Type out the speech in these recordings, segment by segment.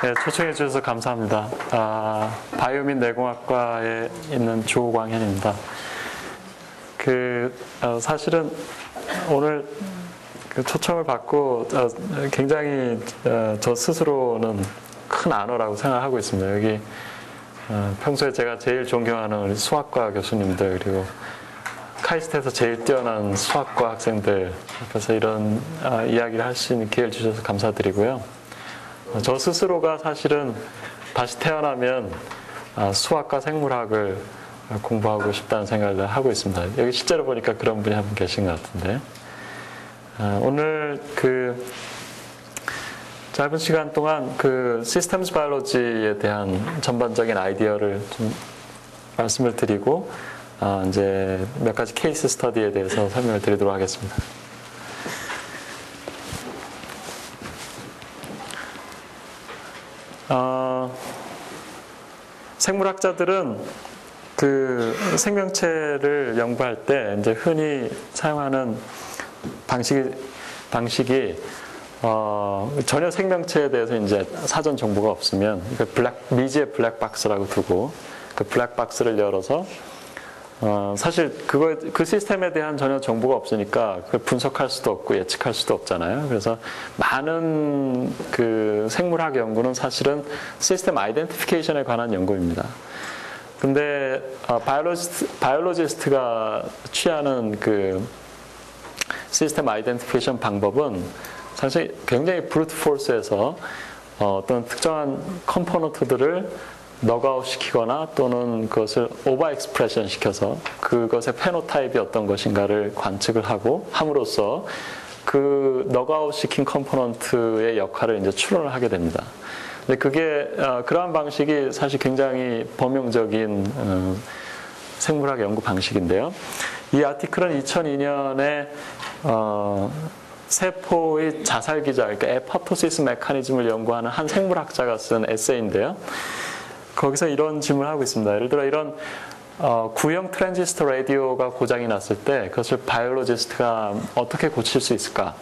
네, 초청해 주셔서 감사합니다. 바이오 및 내공학과에 있는 조광현입니다. 사실은 오늘 초청을 받고 굉장히 저 스스로는 큰 안어라고 생각하고 있습니다. 여기 평소에 제가 제일 존경하는 우리 수학과 교수님들, 그리고 카이스트에서 제일 뛰어난 수학과 학생들 앞에서 이런 이야기를 할 수 있는 기회를 주셔서 감사드리고요. 저 스스로가 사실은 다시 태어나면 수학과 생물학을 공부하고 싶다는 생각을 하고 있습니다. 여기 실제로 보니까 그런 분이 한 분 계신 것 같은데, 오늘 짧은 시간 동안 시스템스 바이올로지에 대한 전반적인 아이디어를 좀 말씀을 드리고 이제 몇 가지 케이스 스터디에 대해서 설명을 드리도록 하겠습니다. 생물학자들은 생명체를 연구할 때 이제 흔히 사용하는 방식이 전혀 생명체에 대해서 이제 사전 정보가 없으면 미지의 블랙박스라고 두고 그 블랙박스를 열어서 사실 그 시스템에 대한 전혀 정보가 없으니까 그걸 분석할 수도 없고 예측할 수도 없잖아요. 그래서 많은 생물학 연구는 사실은 시스템 아이덴티피케이션에 관한 연구입니다. 근데 바이올로지스트가 취하는 시스템 아이덴티피케이션 방법은 사실 굉장히 브루트 포스에서 어떤 특정한 컴포넌트들을 넉아웃 시키거나 또는 그것을 오버 익스프레션 시켜서 그것의 페노타입이 어떤 것인가를 관측을 함으로써 그 넉아웃 시킨 컴포넌트의 역할을 이제 추론을 하게 됩니다. 근데 그러한 방식이 사실 굉장히 범용적인 생물학 연구 방식인데요. 이 아티클은 2002년에 세포의 자살기자, 그러니까 에파토시스 메커니즘을 연구하는 한 생물학자가 쓴 에세이인데요. 거기서 이런 질문을 하고 있습니다. 예를 들어 이런 구형 트랜지스터 라디오가 고장이 났을 때 그것을 바이올로지스트가 어떻게 고칠 수 있을까?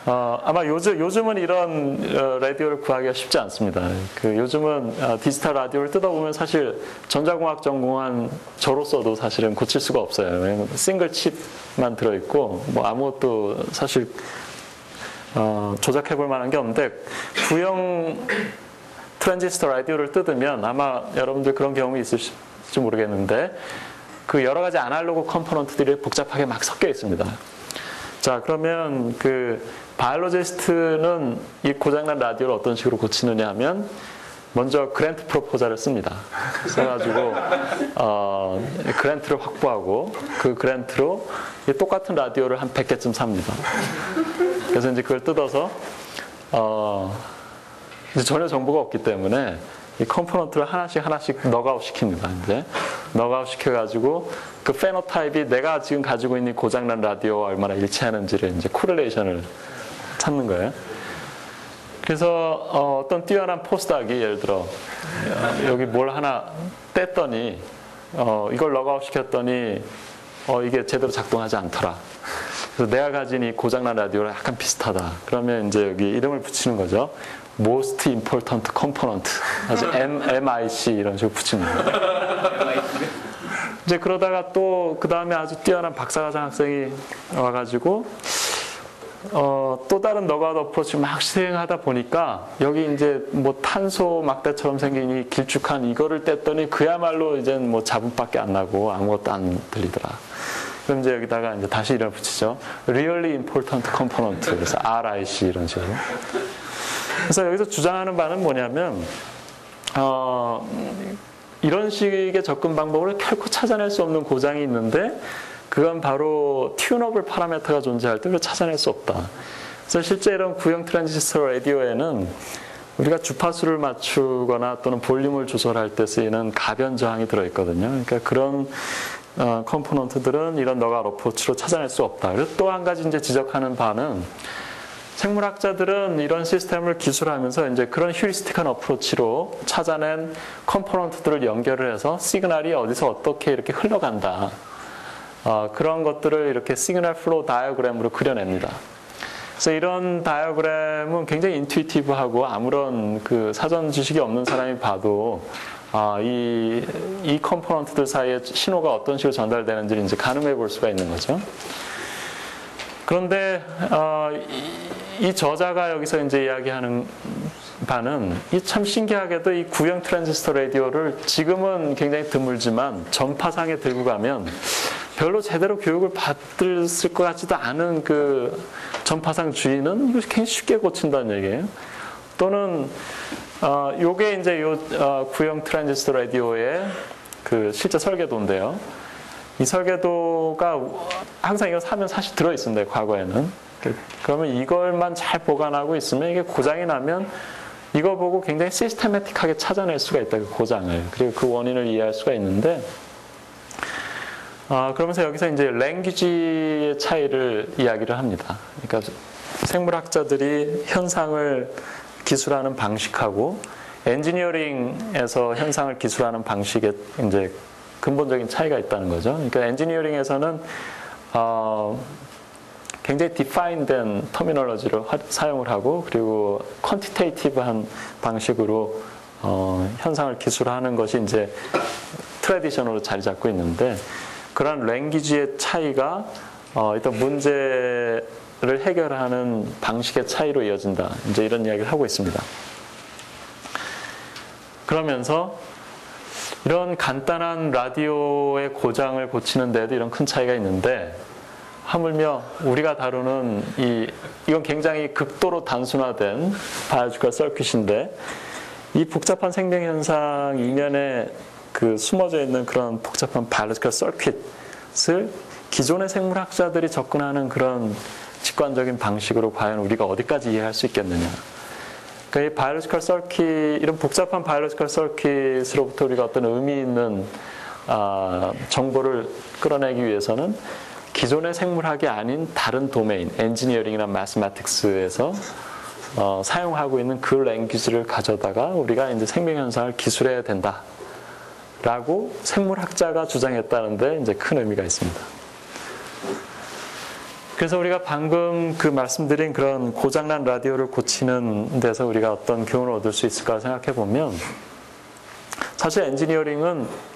아마 요즘은 이런 라디오를 구하기가 쉽지 않습니다. 요즘은 디지털 라디오를 뜯어보면 사실 전자공학 전공한 저로서도 사실은 고칠 수가 없어요. 왜냐면 싱글 칩만 들어있고 뭐 아무것도 사실 조작해볼 만한 게 없는데, 구형 트랜지스터 라디오를 뜯으면 아마 여러분들 그런 경험이 있으실지 모르겠는데 여러 가지 아날로그 컴포넌트들이 복잡하게 막 섞여 있습니다. 자, 그러면 바이올로지스트는 이 고장난 라디오를 어떤 식으로 고치느냐 하면 먼저 그랜트 프로포잘을 씁니다. 써가지고 그랜트를 확보하고 그 그랜트로 똑같은 라디오를 한 100개쯤 삽니다. 그래서 이제 그걸 뜯어서 이제 전혀 정보가 없기 때문에 이 컴포넌트를 하나씩 넉아웃 시킵니다. 이제 넉아웃 시켜가지고 그 페노타입이 내가 지금 가지고 있는 고장난 라디오와 얼마나 일치하는지를 이제 코릴레이션을 찾는 거예요. 그래서 어떤 뛰어난 포스닥이 예를 들어 여기 뭘 하나 뗐더니 이걸 넉아웃 시켰더니 이게 제대로 작동하지 않더라. 그래서 내가 가진 이 고장난 라디오랑 약간 비슷하다. 그러면 이제 여기 이름을 붙이는 거죠. Most Important Component, 아주 MIC 이런 식으로 붙이는 거예요. 이제 그러다가 또 그 다음에 아주 뛰어난 박사과정 학생이 와가지고 또 다른 넉아웃 어프로치를 막 시행하다 보니까 여기 이제 뭐 탄소 막대처럼 생긴 이 길쭉한 이거를 뗐더니 그야말로 이제 뭐 잡음밖에 안 나고 아무것도 안 들리더라. 그럼 이제 여기다가 이제 다시 이름을 붙이죠. Really Important Component, 그래서 RIC 이런 식으로. 그래서 여기서 주장하는 바는 뭐냐면 이런 식의 접근 방법을 결코 찾아낼 수 없는 고장이 있는데 그건 바로 튜너블 파라미터가 존재할 때 그걸 찾아낼 수 없다. 그래서 실제 이런 구형 트랜지스터 라디오에는 우리가 주파수를 맞추거나 또는 볼륨을 조절할 때 쓰이는 가변 저항이 들어있거든요. 그러니까 그런 컴포넌트들은 이런 넉아웃 어프로치로 찾아낼 수 없다. 그리고 또 한 가지 이제 지적하는 바는 생물학자들은 이런 시스템을 기술하면서 이제 그런 휴리스틱한 어프로치로 찾아낸 컴포넌트들을 연결을 해서 시그널이 어디서 어떻게 이렇게 흘러간다. 그런 것들을 이렇게 시그널 플로우 다이어그램으로 그려냅니다. 그래서 이런 다이어그램은 굉장히 인투이티브하고 아무런 그 사전 지식이 없는 사람이 봐도 이 컴포넌트들 사이에 신호가 어떤 식으로 전달되는지를 이제 가늠해 볼 수가 있는 거죠. 그런데 이 저자가 여기서 이제 이야기하는 바는 이 참 신기하게도 이 구형 트랜지스터 라디오를 지금은 굉장히 드물지만 전파상에 들고 가면 별로 제대로 교육을 받을 것 같지도 않은 그 전파상 주인은 이걸 굉장히 쉽게 고친다는 얘기예요. 또는 요게 이제 요 구형 트랜지스터 라디오의 그 실제 설계도인데요. 이 설계도가 항상 이거 사면 사실 들어 있습니다. 과거에는. 그러면 이걸만 잘 보관하고 있으면 이게 고장이 나면 이거 보고 굉장히 시스테매틱하게 찾아낼 수가 있다. 그 고장을. 그리고 그 원인을 이해할 수가 있는데 그러면서 여기서 이제 랭귀지의 차이를 이야기를 합니다. 그러니까 생물학자들이 현상을 기술하는 방식하고 엔지니어링에서 현상을 기술하는 방식에 이제 근본적인 차이가 있다는 거죠. 그러니까 엔지니어링에서는 굉장히 디파인된 터미널로지를 사용을 하고 그리고 퀀티테이티브한 방식으로 현상을 기술하는 것이 이제 트래디셔널로 자리 잡고 있는데 그런 랭귀지의 차이가 일단 문제를 해결하는 방식의 차이로 이어진다. 이제 이런 이야기를 하고 있습니다. 그러면서 이런 간단한 라디오의 고장을 고치는 데도 이런 큰 차이가 있는데 하물며 우리가 다루는 이건 굉장히 극도로 단순화된 바이오로지컬 서킷인데 이 복잡한 생명 현상 이면에 그 숨어져 있는 그런 복잡한 바이오로지컬 서킷을 기존의 생물학자들이 접근하는 그런 직관적인 방식으로 과연 우리가 어디까지 이해할 수 있겠느냐. 그러니까 이 바이오로지컬 서킷, 이런 복잡한 바이오로지컬 서킷으로부터 우리가 어떤 의미 있는 정보를 끌어내기 위해서는 기존의 생물학이 아닌 다른 도메인, 엔지니어링이나 매스매틱스에서 사용하고 있는 그 랭귀지를 가져다가 우리가 이제 생명 현상을 기술해야 된다라고 생물학자가 주장했다는데 이제 큰 의미가 있습니다. 그래서 우리가 방금 그 말씀드린 그런 고장난 라디오를 고치는 데서 우리가 어떤 교훈을 얻을 수 있을까 생각해 보면 사실 엔지니어링은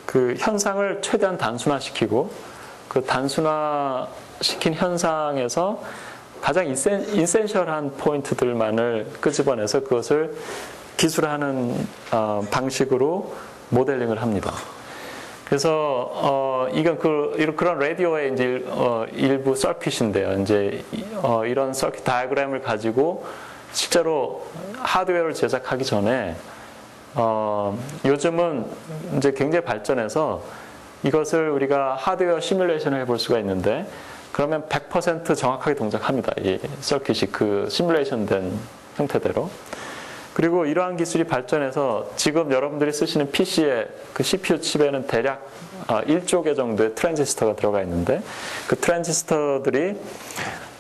그 현상을 최대한 단순화시키고 그 단순화시킨 현상에서 가장 인센셜한 포인트들만을 끄집어내서 그것을 기술하는 방식으로 모델링을 합니다. 그래서 이건 그런 라디오의 이제 일부 서킷인데요. 이제 이런 서킷 다이어그램을 가지고 실제로 하드웨어를 제작하기 전에 요즘은 이제 굉장히 발전해서 이것을 우리가 하드웨어 시뮬레이션을 해볼 수가 있는데 그러면 100% 정확하게 동작합니다. 이 서킷이 그 시뮬레이션 된 형태대로. 그리고 이러한 기술이 발전해서 지금 여러분들이 쓰시는 PC의 그 CPU 칩에는 대략 1조 개 정도의 트랜지스터가 들어가 있는데 그 트랜지스터들이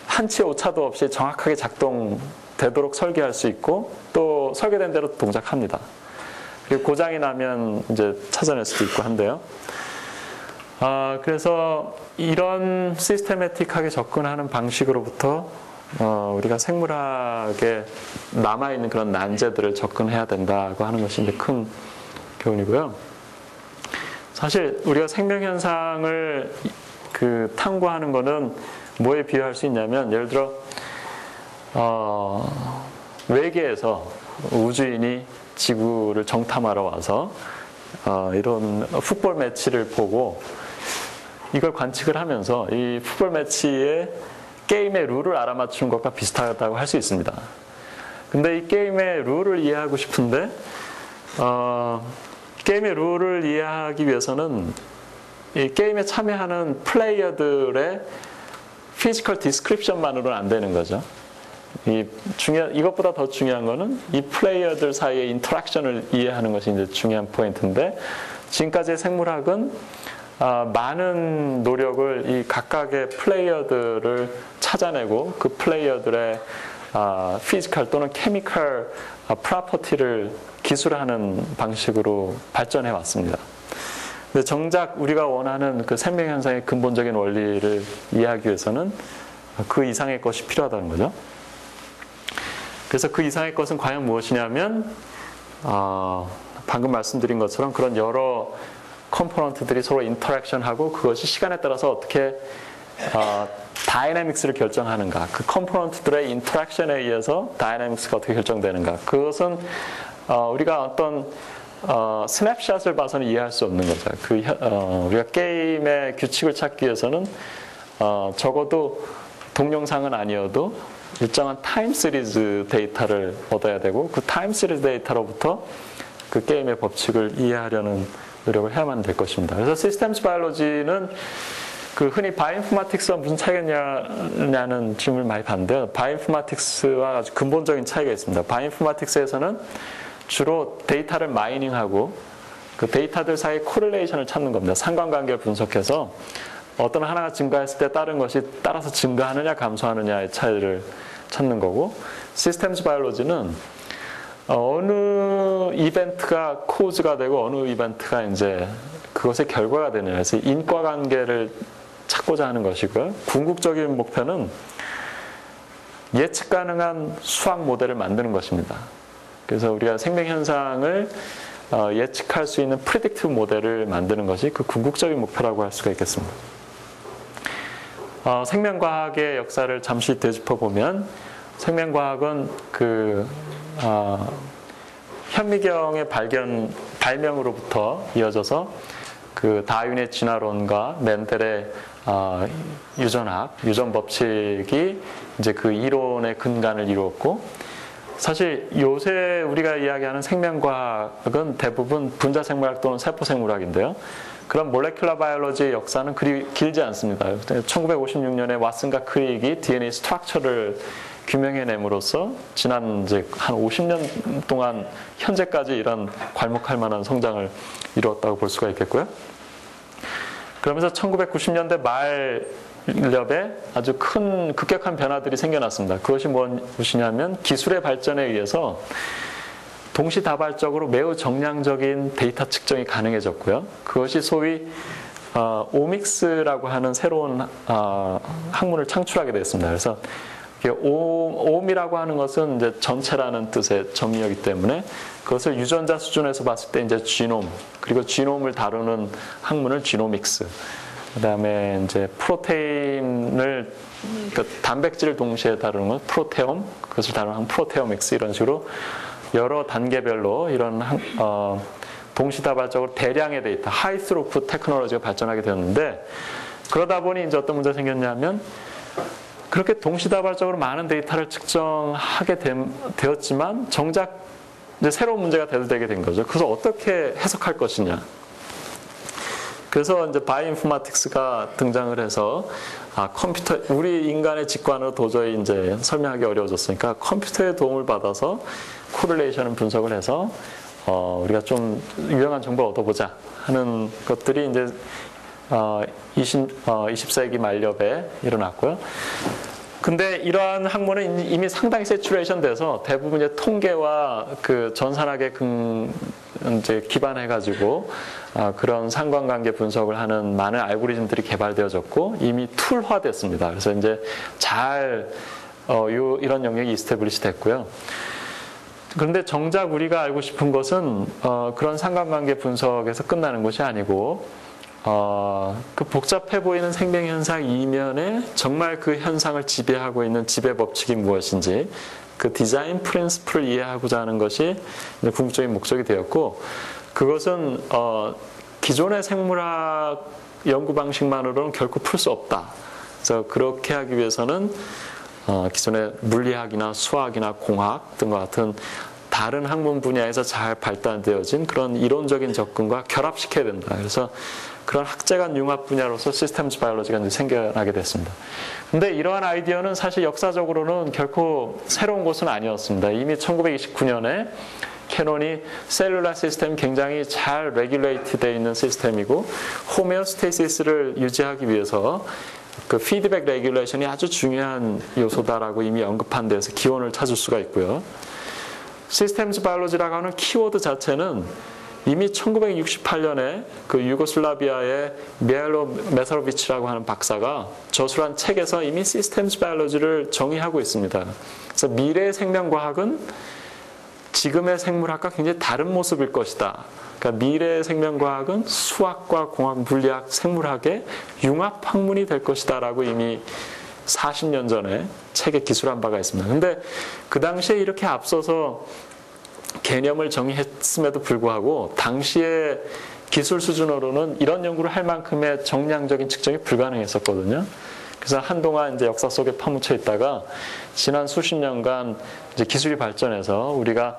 한치 오차도 없이 정확하게 작동되도록 설계할 수 있고 또 설계된 대로 동작합니다. 그리고 고장이 나면 이제 찾아낼 수도 있고 한데요. 그래서 이런 시스테매틱하게 접근하는 방식으로부터 우리가 생물학에 남아있는 그런 난제들을 접근해야 된다고 하는 것이 이제 큰 교훈이고요. 사실 우리가 생명 현상을 그 탐구하는 거는 뭐에 비유할 수 있냐면 예를 들어 외계에서 우주인이 지구를 정탐하러 와서 이런 풋볼 매치를 보고 이걸 관측을 하면서 이 풋볼 매치의 게임의 룰을 알아맞추는 것과 비슷하다고 할 수 있습니다. 근데 이 게임의 룰을 이해하고 싶은데 게임의 룰을 이해하기 위해서는 이 게임에 참여하는 플레이어들의 피지컬 디스크립션만으로는 안 되는 거죠. 이것보다 더 중요한 거는 이 플레이어들 사이의 인터랙션을 이해하는 것이 이제 중요한 포인트인데 지금까지의 생물학은 많은 노력을 이 각각의 플레이어들을 찾아내고 그 플레이어들의 피지컬 또는 케미컬 프로퍼티를 기술하는 방식으로 발전해 왔습니다. 근데 정작 우리가 원하는 그 생명 현상의 근본적인 원리를 이해하기 위해서는 그 이상의 것이 필요하다는 거죠. 그래서 그 이상의 것은 과연 무엇이냐면 방금 말씀드린 것처럼 그런 여러 컴포넌트들이 서로 인터랙션하고 그것이 시간에 따라서 어떻게 다이내믹스를 결정하는가, 그 컴포넌트들의 인터랙션에 의해서 다이내믹스가 어떻게 결정되는가, 그것은 우리가 어떤 스냅샷을 봐서는 이해할 수 없는 거죠. 우리가 게임의 규칙을 찾기 위해서는 적어도 동영상은 아니어도 일정한 타임 시리즈 데이터를 얻어야 되고 그 타임 시리즈 데이터로부터 그 게임의 법칙을 이해하려는 노력을 해야만 될 것입니다. 그래서 시스템스 바이올로지는 그 흔히 바이오인포마틱스와 무슨 차이가 있냐는 질문을 많이 받는데요. 바이오인포마틱스와 아주 근본적인 차이가 있습니다. 바이오인포마틱스에서는 주로 데이터를 마이닝하고 그 데이터들 사이의 코릴레이션을 찾는 겁니다. 상관관계를 분석해서 어떤 하나가 증가했을 때 다른 것이 따라서 증가하느냐 감소하느냐의 차이를 찾는 거고, 시스템스 바이올로지는 어느 이벤트가 코즈가 되고 어느 이벤트가 이제 그것의 결과가 되느냐, 그래서 인과관계를 찾고자 하는 것이고요. 궁극적인 목표는 예측 가능한 수학 모델을 만드는 것입니다. 그래서 우리가 생명현상을 예측할 수 있는 프리딕티브 모델을 만드는 것이 그 궁극적인 목표라고 할 수가 있겠습니다. 생명과학의 역사를 잠시 되짚어보면 생명과학은 현미경의 발명으로부터 이어져서 그 다윈의 진화론과 멘델의 유전 법칙이 이제 그 이론의 근간을 이루었고, 사실 요새 우리가 이야기하는 생명과학은 대부분 분자생물학 또는 세포생물학인데요. 그런 몰레큘러 바이올로지의 역사는 그리 길지 않습니다. 1956년에 왓슨과 크릭이 DNA 스트럭처를 규명해냄으로써 지난 이제 한 50년 동안 현재까지 이런 괄목할 만한 성장을 이루었다고 볼 수가 있겠고요. 그러면서 1990년대 말렵에 아주 큰 급격한 변화들이 생겨났습니다. 그것이 무엇이냐면 기술의 발전에 의해서 동시다발적으로 매우 정량적인 데이터 측정이 가능해졌고요. 그것이 소위 오믹스라고 하는 새로운 학문을 창출하게 됐습니다. 그래서 오음이라고 하는 것은 이제 전체라는 뜻의 점이었기 때문에 그것을 유전자 수준에서 봤을 때 이제 지놈, 그리고 지놈을 다루는 학문을 지노믹스, 그다음에 이제 프로테인을, 그러니까 단백질을 동시에 다루는 건 프로테옴, 그것을 다루는 학문 프로테오믹스, 이런 식으로 여러 단계별로 이런 동시다발적으로 대량의 데이터, 하이스루프 테크놀로지가 발전하게 되었는데, 그러다 보니 이제 어떤 문제가 생겼냐면 그렇게 동시다발적으로 많은 데이터를 측정하게 되었지만 정작 이제 새로운 문제가 대두되게 된 거죠. 그래서 어떻게 해석할 것이냐. 그래서 이제 바이오인포마틱스가 등장을 해서 컴퓨터, 우리 인간의 직관으로 도저히 이제 설명하기 어려워졌으니까 컴퓨터의 도움을 받아서 코릴레이션을 분석을 해서 우리가 좀 유용한 정보를 얻어보자 하는 것들이 이제 20세기 말엽에 일어났고요. 근데 이러한 학문은 이미 상당히 세츄레이션 돼서 대부분 이제 통계와 그 전산학에 이제 기반해가지고 그런 상관관계 분석을 하는 많은 알고리즘들이 개발되어졌고 이미 툴화됐습니다. 그래서 이제 잘 이런 영역이 이스태블리시 됐고요. 그런데 정작 우리가 알고 싶은 것은 그런 상관관계 분석에서 끝나는 것이 아니고 그 복잡해 보이는 생명현상 이면에 정말 그 현상을 지배하고 있는 지배 법칙이 무엇인지 그 디자인 프린시플을 이해하고자 하는 것이 궁극적인 목적이 되었고, 그것은 기존의 생물학 연구 방식만으로는 결코 풀 수 없다. 그래서 그렇게 하기 위해서는 기존의 물리학이나 수학이나 공학 등과 같은 다른 학문 분야에서 잘 발달되어진 그런 이론적인 접근과 결합시켜야 된다. 그래서 그런 학제간 융합 분야로서 시스템스 바이올로지가 이제 생겨나게 됐습니다. 근데 이러한 아이디어는 사실 역사적으로는 결코 새로운 것은 아니었습니다. 이미 1929년에 캐논이 셀룰라 시스템 굉장히 잘 레귤레이트 되어 있는 시스템이고 호메오스테이시스를 유지하기 위해서 그 피드백 레귤레이션이 아주 중요한 요소다라고 이미 언급한 데서 기원을 찾을 수가 있고요. 시스템스 바이올로지라고 하는 키워드 자체는 이미 1968년에 그 유고슬라비아의 미하일로 메사로비치라고 하는 박사가 저술한 책에서 이미 시스템스 바이올로지를 정의하고 있습니다. 그래서 미래의 생명과학은 지금의 생물학과 굉장히 다른 모습일 것이다. 그러니까 미래의 생명과학은 수학과 공학, 물리학, 생물학의 융합 학문이 될 것이다 라고 이미 40년 전에 책에 기술한 바가 있습니다. 근데 그 당시에 이렇게 앞서서 개념을 정의했음에도 불구하고 당시의 기술 수준으로는 이런 연구를 할 만큼의 정량적인 측정이 불가능했었거든요. 그래서 한동안 이제 역사 속에 파묻혀 있다가 지난 수십 년간 이제 기술이 발전해서 우리가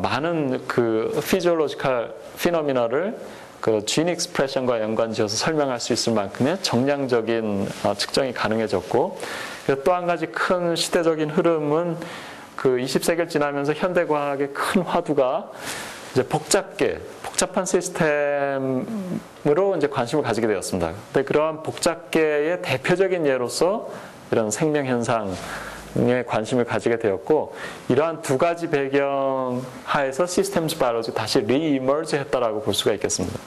많은 그 피지올로지컬 피노미나를 그 진 익스프레션과 연관지어서 설명할 수 있을 만큼의 정량적인 측정이 가능해졌고, 또 한 가지 큰 시대적인 흐름은 그 20세기를 지나면서 현대과학의 큰 화두가 이제 복잡한 시스템으로 이제 관심을 가지게 되었습니다. 근데 그러한 복잡계의 대표적인 예로서 이런 생명 현상에 관심을 가지게 되었고, 이러한 두 가지 배경 하에서 시스템스 바이올로지 다시 리이머지 했다라고 볼 수가 있겠습니다.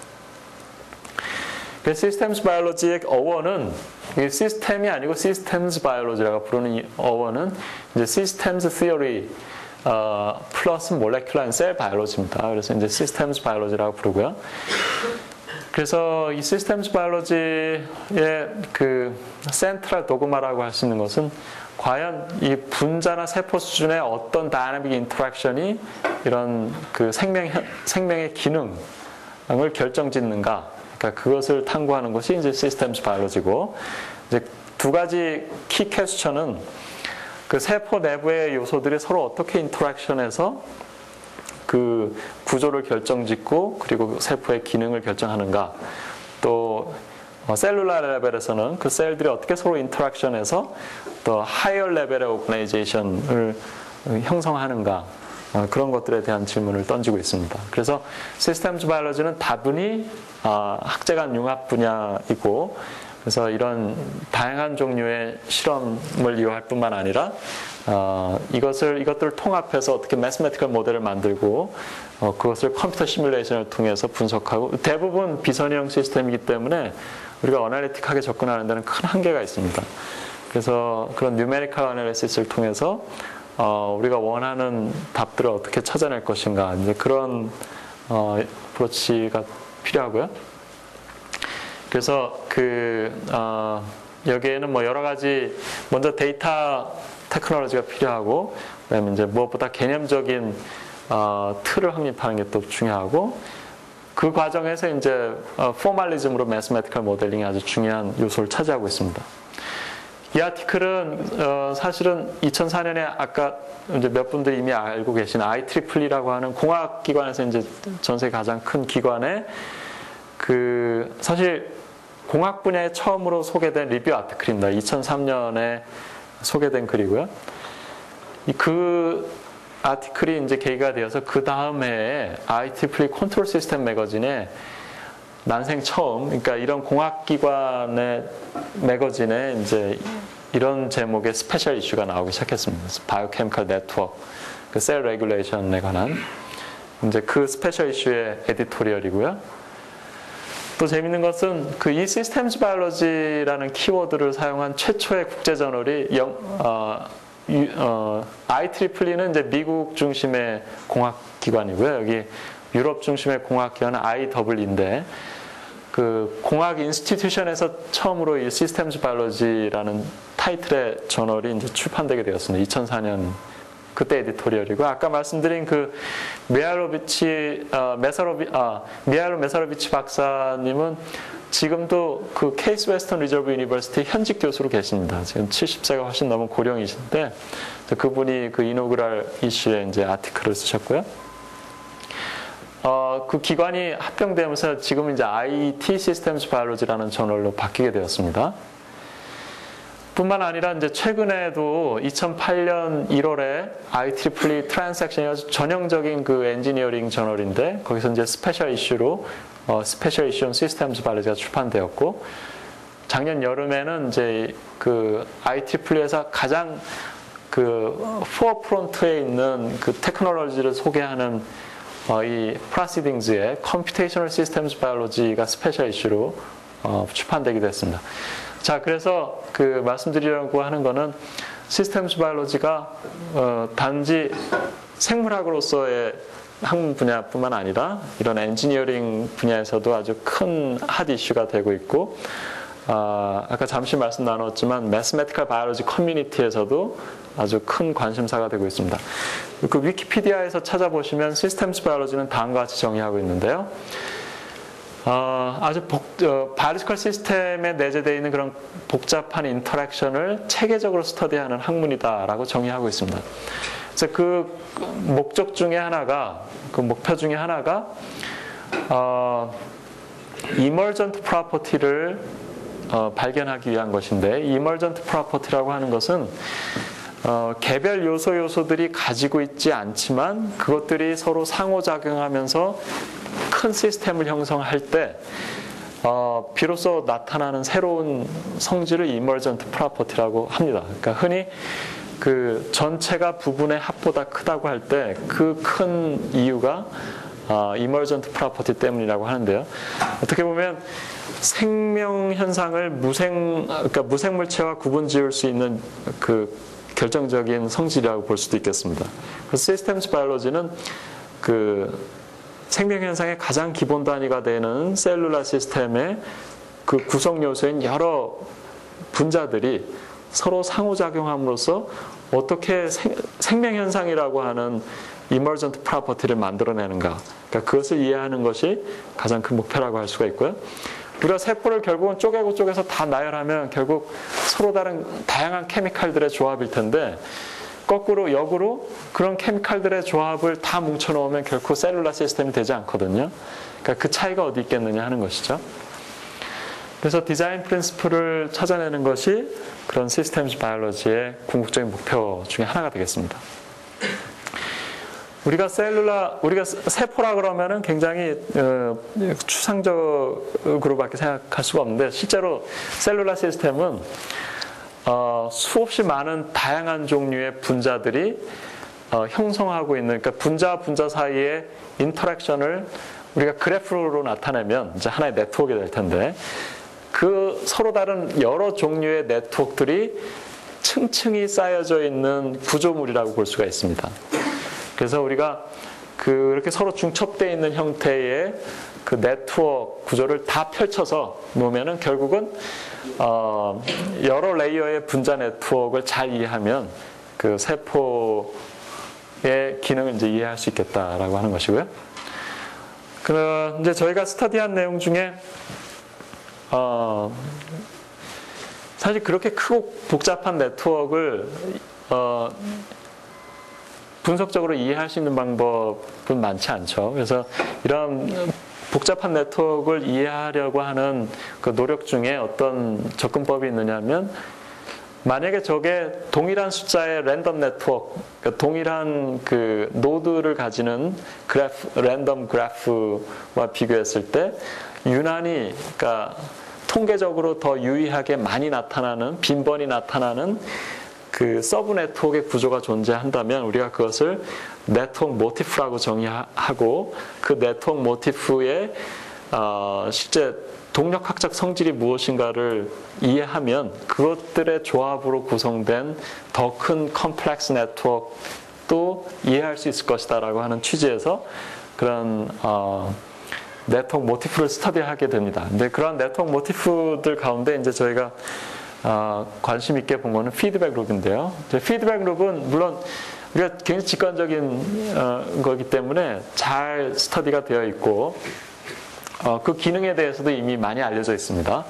그 시스템스 바이올로지의 어원은 시스템이 아니고 시스템스 바이올로지라고 부르는 이 어원은 이제 시스템스 티어리 플러스 몰레큘러 앤 셀 바이올로지입니다. 그래서 이제 시스템스 바이올로지라고 부르고요. 그래서 이 시스템스 바이올로지의 그 센트럴 도그마라고 할 수 있는 것은 과연 이 분자나 세포 수준의 어떤 다이내믹 인터랙션이 이런 그 생명의 기능을 결정짓는가. 그러니까 그것을 탐구하는 것이 이제 시스템스 바이올로지고, 이제 두 가지 키 퀘스천은 그 세포 내부의 요소들이 서로 어떻게 인터랙션해서 그 구조를 결정짓고 그리고 세포의 기능을 결정하는가, 또 셀룰라 레벨에서는 그 셀들이 어떻게 서로 인터랙션해서 또 하이어 레벨의 오거나이제이션을 형성하는가, 그런 것들에 대한 질문을 던지고 있습니다. 그래서 시스템스 바이올로지는 다분히 학제간 융합 분야이고, 그래서 이런 다양한 종류의 실험을 이용할 뿐만 아니라 이것들을 통합해서 어떻게 매스매티컬 모델을 만들고 그것을 컴퓨터 시뮬레이션을 통해서 분석하고, 대부분 비선형 시스템이기 때문에 우리가 어널리틱하게 접근하는 데는 큰 한계가 있습니다. 그래서 그런 뉴메리컬 어널리시스를 통해서 우리가 원하는 답들을 어떻게 찾아낼 것인가, 이제 그런 어프로치가 필요하고요. 그래서 여기에는 뭐 여러 가지, 먼저 데이터 테크놀로지가 필요하고, 그다음에 이제 무엇보다 개념적인 틀을 확립하는 게 또 중요하고, 그 과정에서 이제 포멀리즘으로 매스매티컬 모델링이 아주 중요한 요소를 차지하고 있습니다. 이 아티클은 사실은 2004년에 아까 이제 몇 분들이 이미 알고 계신 IEEE라고 하는 공학기관에서 이제 전 세계 가장 큰 기관의 사실 공학 분야에 처음으로 소개된 리뷰 아티클입니다. 2003년에 소개된 글이고요. 그 아티클이 이제 계기가 되어서 그 다음 해에 IEEE 컨트롤 시스템 매거진에 난생 처음, 그러니까 이런 공학기관의 매거진에 이제 이런 제목의 스페셜 이슈가 나오기 시작했습니다. 바이오케미컬 네트워크, 그 셀 레귤레이션에 관한 이제 그 스페셜 이슈의 에디토리얼이고요. 또 재밌는 것은 이 시스템스 바이올로지라는 키워드를 사용한 최초의 국제 저널이 IEEE는 이제 미국 중심의 공학기관이고요. 여기 유럽 중심의 공학기관은 IEEE인데, 그 공학 인스티튜션에서 처음으로 이 시스템스 바이올로지라는 타이틀의 저널이 이제 출판되게 되었습니다. 2004년 그때 에디토리얼이고, 아까 말씀드린 그 미하일로 메사로비치 박사님은 지금도 그 케이스 웨스턴 리저브 유니버시티 현직 교수로 계십니다. 지금 70세가 훨씬 넘은 고령이신데, 그분이 그 이노그랄 이슈에 이제 아티클을 쓰셨고요. 그 기관이 합병되면서 지금 이제 IT Systems Biology라는 저널로 바뀌게 되었습니다. 뿐만 아니라 이제 최근에도 2008년 1월에 IEEE 트랜잭션이 아주 전형적인 그 엔지니어링 저널인데, 거기서 이제 스페셜 이슈로 스페셜 이슈 온 시스템스 바이올로지가 출판되었고, 작년 여름에는 이제 그 IEEE에서 가장 그 포어프론트에 있는 그 테크놀로지를 소개하는 이 프라시딩즈의 Computational Systems Biology가 스페셜 이슈로 출판되기도 했습니다. 자, 그래서 그 말씀드리려고 하는 거는 시스템스 바이올로지가 단지 생물학으로서의 학문 분야뿐만 아니라 이런 엔지니어링 분야에서도 아주 큰 핫 이슈가 되고 있고, 아까 잠시 말씀 나눴지만 매스메티컬 바이올로지 커뮤니티에서도 아주 큰 관심사가 되고 있습니다. 그 위키피디아에서 찾아보시면 시스템스 바이올로지는 다음과 같이 정의하고 있는데요. 아주 바이올로지컬 시스템에 내재되어 있는 그런 복잡한 인터랙션을 체계적으로 스터디하는 학문이다라고 정의하고 있습니다. 그래서 그 목적 중에 하나가, 그 목표 중에 하나가 이머전트 프로퍼티를 발견하기 위한 것인데, 이머전트 프로퍼티라고 하는 것은 개별 요소들이 가지고 있지 않지만 그것들이 서로 상호작용하면서 큰 시스템을 형성할 때 비로소 나타나는 새로운 성질을 이머전트 프로퍼티라고 합니다. 그러니까 흔히 그 전체가 부분의 합보다 크다고 할 때 그 큰 이유가 이머전트 프로퍼티 때문이라고 하는데요. 어떻게 보면 생명 현상을 그러니까 무생물체와 구분 지을 수 있는 그 결정적인 성질이라고 볼 수도 있겠습니다. 그래서 시스템스 바이올로지는 그 생명 현상의 가장 기본 단위가 되는 셀룰라 시스템의 그 구성 요소인 여러 분자들이 서로 상호작용함으로써 어떻게 생명 현상이라고 하는 이머전트 프로퍼티를 만들어내는가, 그러니까 그것을 이해하는 것이 가장 큰 목표라고 할 수가 있고요. 우리가 세포를 결국은 쪼개서 다 나열하면 결국 서로 다른 다양한 케미칼들의 조합일 텐데, 거꾸로 역으로 그런 케미칼들의 조합을 다 뭉쳐놓으면 결코 셀룰라 시스템이 되지 않거든요. 그러니까 그 차이가 어디 있겠느냐 하는 것이죠. 그래서 디자인 프린시플을 찾아내는 것이 그런 시스템스 바이올로지의 궁극적인 목표 중에 하나가 되겠습니다. 우리가 세포라 그러면은 굉장히 추상적으로밖에 생각할 수가 없는데, 실제로 셀룰라 시스템은 수없이 많은 다양한 종류의 분자들이 형성하고 있는, 그러니까 분자와 분자 사이의 인터랙션을 우리가 그래프로 나타내면 이제 하나의 네트워크가 될 텐데, 그 서로 다른 여러 종류의 네트워크들이 층층이 쌓여져 있는 구조물이라고 볼 수가 있습니다. 그래서 우리가 그렇게 서로 중첩되어 있는 형태의 그 네트워크 구조를 다 펼쳐서 놓으면은 결국은 여러 레이어의 분자 네트워크를 잘 이해하면 그 세포의 기능을 이제 이해할 수 있겠다라고 하는 것이고요. 이제 저희가 스터디한 내용 중에 사실 그렇게 크고 복잡한 네트워크를 분석적으로 이해할 수 있는 방법은 많지 않죠. 그래서 이런 복잡한 네트워크를 이해하려고 하는 그 노력 중에 어떤 접근법이 있느냐면, 만약에 저게 동일한 숫자의 랜덤 네트워크, 그러니까 동일한 그 노드를 가지는 랜덤 그래프와 비교했을 때 유난히, 그러니까 통계적으로 더 유의하게 많이 나타나는, 빈번히 나타나는 그 서브 네트워크의 구조가 존재한다면 우리가 그것을 네트워크 모티프라고 정의하고, 그 네트워크 모티프의 실제 동력학적 성질이 무엇인가를 이해하면 그것들의 조합으로 구성된 더 큰 컴플렉스 네트워크도 이해할 수 있을 것이다 라고 하는 취지에서 그런 네트워크 모티프를 스터디하게 됩니다. 근데 그런 네트워크 모티프들 가운데 이제 저희가 관심 있게 본 거는 피드백 룹인데요. 피드백 룹은 물론 우리가 굉장히 직관적인 거기 때문에 잘 스터디가 되어 있고, 그 기능에 대해서도 이미 많이 알려져 있습니다.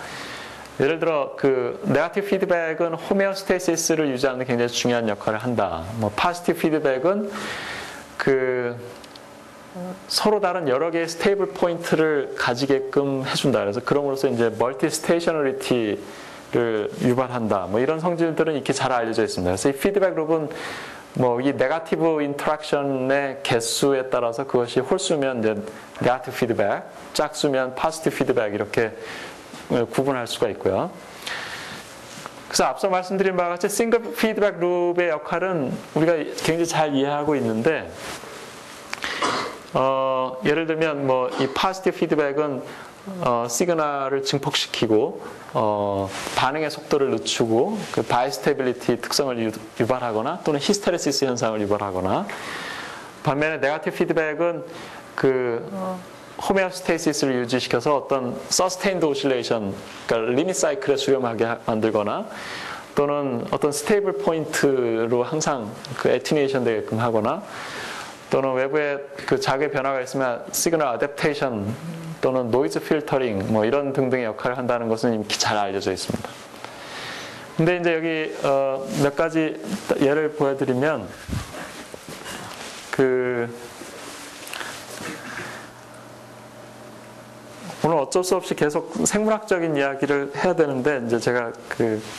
예를 들어 그 네거티브 피드백은 호메오스테시스를 유지하는 데 굉장히 중요한 역할을 한다. 포지티브 피드백은 그 서로 다른 여러 개의 스테이블 포인트를 가지게끔 해준다. 그래서 그럼으로써 이제 멀티 스테이셔너리티를 유발한다. 이런 성질들은 이렇게 잘 알려져 있습니다. 그래서 이 피드백 룹은 이 네거티브 인터랙션의 개수에 따라서 그것이 홀수면 이제 네거티브 피드백, 짝수면 포지티브 피드백 이렇게 구분할 수가 있고요. 그래서 앞서 말씀드린 바와 같이 싱글 피드백 룹의 역할은 우리가 굉장히 잘 이해하고 있는데, 예를 들면 뭐 이 positive 피드백은 시그널을 증폭시키고 반응의 속도를 늦추고 그 바이스테빌리티 특성을 유발하거나 또는 히스테레시스 현상을 유발하거나, 반면에 네거티브 피드백은 그 호메오스테이시스를 유지시켜서 어떤 서스테인드 오실레이션, 그러니까 리밋 사이클에 수렴하게 만들거나 또는 어떤 스테이블 포인트로 항상 그 애티뉴에이션 되게끔 하거나, 또는 외부에 그 자극의 변화가 있으면 시그널 어댑테이션 또는 노이즈 필터링 뭐 이런 등등의 역할을 한다는 것은 이미 잘 알려져 있습니다. 근데 이제 여기 몇 가지 예를 보여드리면, 오늘 어쩔 수 없이 계속 생물학적인 이야기를 해야 되는데 이제 제가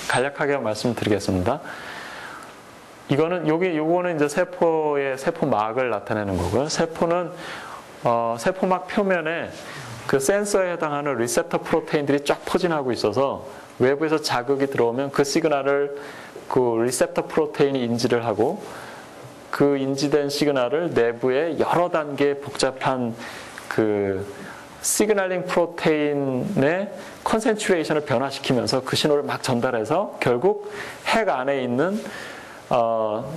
간략하게 말씀드리겠습니다. 요거는 이제 세포의 세포막을 나타내는 거고요. 세포는 세포막 표면에 그 센서에 해당하는 리셉터 프로테인들이 쫙 포진하고 있어서 외부에서 자극이 들어오면 그 시그널을 그 리셉터 프로테인이 인지를 하고, 그 인지된 시그널을 내부의 여러 단계의 복잡한 그 시그널링 프로테인의 컨센트레이션을 변화시키면서 그 신호를 막 전달해서 결국 핵 안에 있는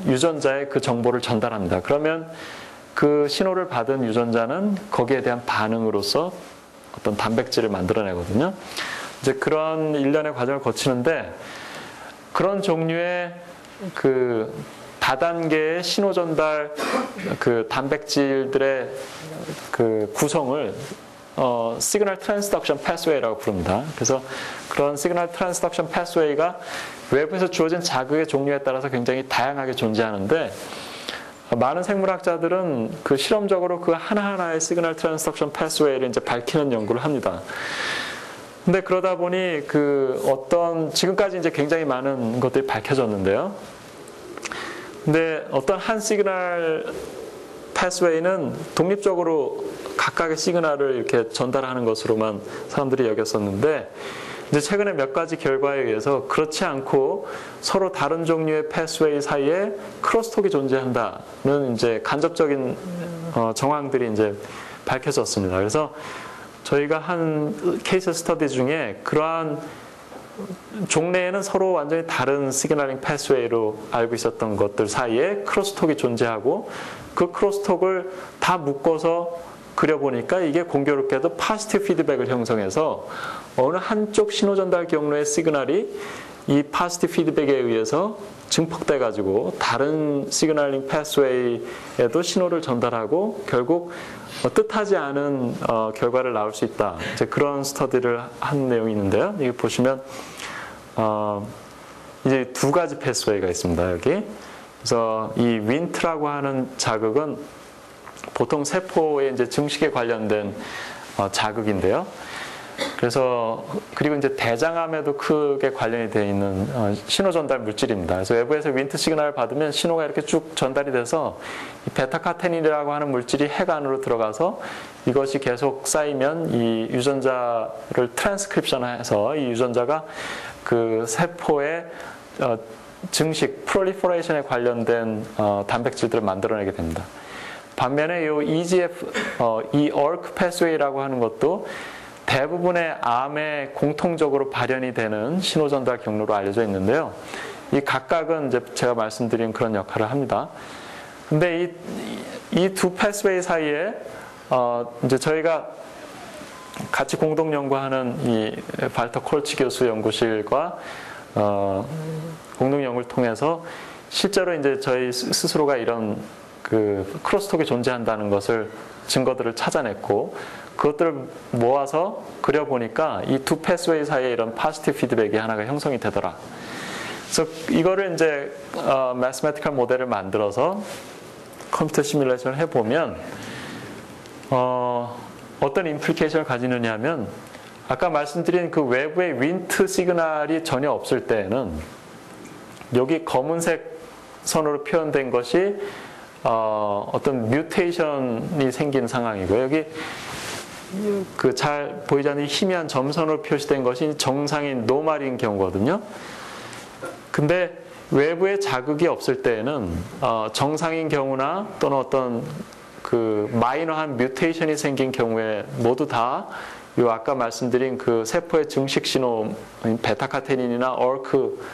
유전자에 그 정보를 전달합니다. 그러면 그 신호를 받은 유전자는 거기에 대한 반응으로서 어떤 단백질을 만들어내거든요. 이제 그런 일련의 과정을 거치는데, 그런 종류의 그 다단계의 신호 전달 그 단백질들의 그 구성을 시그널 트랜스덕션 패스웨이라고 부릅니다. 그래서 그런 시그널 트랜스덕션 패스웨이가 외부에서 주어진 자극의 종류에 따라서 굉장히 다양하게 존재하는데, 많은 생물학자들은 그 실험적으로 그 하나하나의 시그널 트랜스덕션 패스웨이를 이제 밝히는 연구를 합니다. 근데 그러다 보니 지금까지 이제 굉장히 많은 것들이 밝혀졌는데요. 근데 어떤 한 시그널 패스웨이는 독립적으로 각각의 시그널을 이렇게 전달하는 것으로만 사람들이 여겼었는데, 이제 최근에 몇 가지 결과에 의해서 그렇지 않고 서로 다른 종류의 패스웨이 사이에 크로스톡이 존재한다는 이제 간접적인 정황들이 이제 밝혀졌습니다. 그래서 저희가 한 케이스 스터디 중에 그러한 종래에는 서로 완전히 다른 시그널링 패스웨이로 알고 있었던 것들 사이에 크로스톡이 존재하고, 그 크로스톡을 다 묶어서 그려보니까 이게 공교롭게도 파지티브 피드백을 형성해서 어느 한쪽 신호 전달 경로의 시그널이 이 파지티브 피드백에 의해서 증폭돼 가지고 다른 시그널링 패스웨이에도 신호를 전달하고 결국 뜻하지 않은 결과를 낳을 수 있다. 이제 그런 스터디를 한 내용이 있는데요. 여기 보시면 이제 두 가지 패스웨이가 있습니다. 여기. 그래서 이 윈트라고 하는 자극은 보통 세포의 이제 증식에 관련된 자극인데요. 그리고 이제 대장암에도 크게 관련이 되어 있는 신호 전달 물질입니다. 그래서 외부에서 윈트 시그널을 받으면 신호가 이렇게 쭉 전달이 돼서 이 베타카테닌이라고 하는 물질이 핵 안으로 들어가서 이것이 계속 쌓이면 이 유전자를 트랜스크립션해서 이 유전자가 그 세포의 증식, 프롤리퍼레이션에 관련된 단백질들을 만들어내게 됩니다. 반면에 이 EGF, 이 ERK 패스웨이라고 하는 것도 대부분의 암에 공통적으로 발현이 되는 신호 전달 경로로 알려져 있는데요. 이 각각은 이제 제가 말씀드린 그런 역할을 합니다. 근데 이 두 패스웨이 사이에 이제 저희가 같이 공동 연구하는 이 발터 콜치 교수 연구실과 공동 연구를 통해서 실제로 이제 저희 스스로가 이런 그 크로스톡이 존재한다는 것을 증거들을 찾아냈고, 그것들을 모아서 그려보니까 이 두 패스웨이 사이에 이런 파지티브 피드백이 하나가 형성이 되더라. 그래서 이거를 이제 매스매티컬 모델을 만들어서 컴퓨터 시뮬레이션을 해보면 어떤 임플리케이션을 가지느냐 하면, 아까 말씀드린 그 외부의 윈트 시그널이 전혀 없을 때에는 여기 검은색 선으로 표현된 것이 어떤 뮤테이션이 생긴 상황이고, 여기 그 잘 보이지 않는 희미한 점선으로 표시된 것이 정상인 노말인 경우거든요. 근데 외부에 자극이 없을 때에는 정상인 경우나 또는 어떤 그 마이너한 뮤테이션이 생긴 경우에 모두 다 요 아까 말씀드린 그 세포의 증식 신호 베타카테닌이나 얼크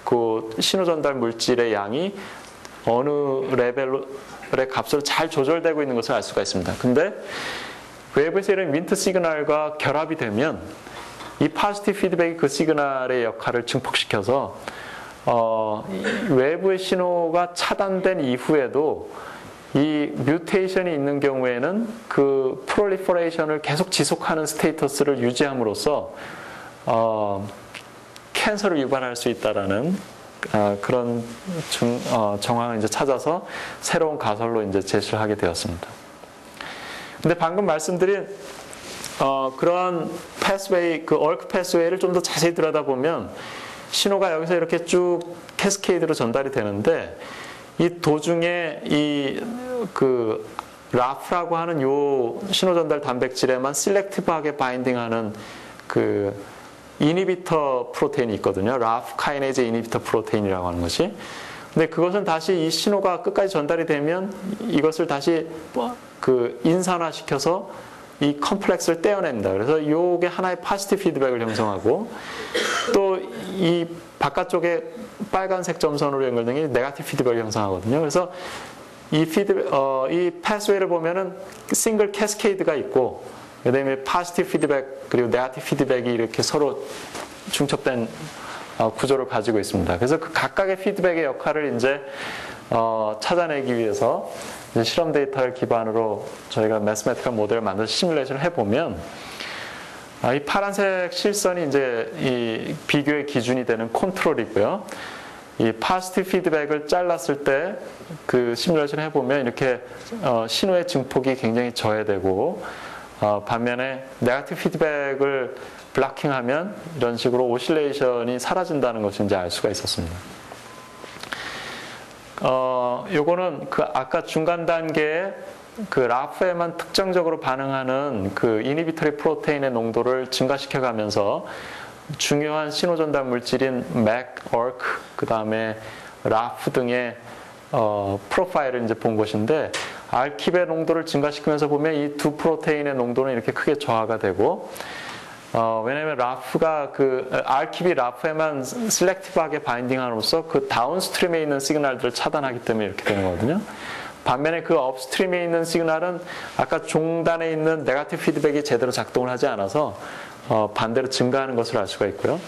그 신호 전달 물질의 양이 어느 레벨의 값으로 잘 조절되고 있는 것을 알 수가 있습니다. 근데 외부에서 이런 윈트 시그널과 결합이 되면 이 파지티브 피드백이 그 시그널의 역할을 증폭시켜서 외부의 신호가 차단된 이후에도 이 뮤테이션이 있는 경우에는 그 프롤리퍼레이션을 계속 지속하는 스테이터스를 유지함으로써 캔서를 유발할 수 있다라는 그런 정황을 이제 찾아서 새로운 가설로 이제 제시를 하게 되었습니다. 근데 방금 말씀드린 그런 패스웨이, 그 얼크 패스웨이를 좀 더 자세히 들여다보면 신호가 여기서 이렇게 쭉 캐스케이드로 전달이 되는데 이 도중에 이 그 라프라고 하는 요 신호 전달 단백질에만 셀렉티브하게 바인딩하는 그 이니비터 프로테인이 있거든요. 라프 카이네이즈 이니비터 프로테인이라고 하는 것이. 근데 그것은 다시 이 신호가 끝까지 전달이 되면 이것을 다시 그 인산화시켜서 이 컴플렉스를 떼어냅니다. 그래서 요게 하나의 파지티브 피드백을 형성하고 또 이 바깥쪽에 빨간색 점선으로 연결된 게 네거티브 피드백을 형성하거든요. 그래서 이 이 패스웨이를 보면은 싱글 캐스케이드가 있고 그다음에 파지티브 피드백 그리고 네거티브 피드백이 이렇게 서로 중첩된 구조를 가지고 있습니다. 그래서 그 각각의 피드백의 역할을 이제 찾아내기 위해서 이제 실험 데이터를 기반으로 저희가 매스매티컬 모델을 만들어서 시뮬레이션을 해보면 이 파란색 실선이 이제 이 비교의 기준이 되는 컨트롤이고요. 이 파지티브 피드백을 잘랐을 때 그 시뮬레이션을 해보면 이렇게 신호의 증폭이 굉장히 저해되고 반면에 네거티브 피드백을 블락킹하면 이런 식으로 오실레이션이 사라진다는 것을 이제 알 수가 있었습니다. 요거는 그 아까 중간 단계에 그 라프에만 특정적으로 반응하는 그 이니비터리 프로테인의 농도를 증가시켜 가면서 중요한 신호 전달 물질인 맥, 얼크, 그 다음에 라프 등의 프로파일을 이제 본 것인데 알킵의 농도를 증가시키면서 보면 이 두 프로테인의 농도는 이렇게 크게 저하가 되고 왜냐하면 라프가 알킵이 라프에만 셀렉티브하게 바인딩함으로써 그 다운스트림에 있는 시그널들을 차단하기 때문에 이렇게 되는 거거든요. 반면에 그 업스트림에 있는 시그널은 아까 종단에 있는 네거티브 피드백이 제대로 작동을 하지 않아서 반대로 증가하는 것을 알 수가 있고요.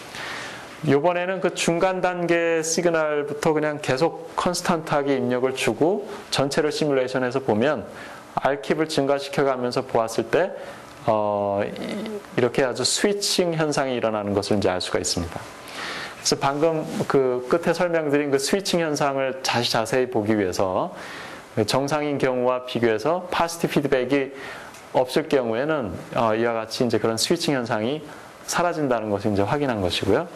이번에는 그 중간 단계 시그널부터 그냥 계속 컨스턴트하게 입력을 주고 전체를 시뮬레이션해서 보면 알킵을 증가시켜가면서 보았을 때 이렇게 아주 스위칭 현상이 일어나는 것을 이제 알 수가 있습니다. 그래서 방금 그 끝에 설명드린 그 스위칭 현상을 자세히 보기 위해서 정상인 경우와 비교해서 파지티브 피드백이 없을 경우에는 이와 같이 이제 그런 스위칭 현상이 사라진다는 것을 이제 확인한 것이고요.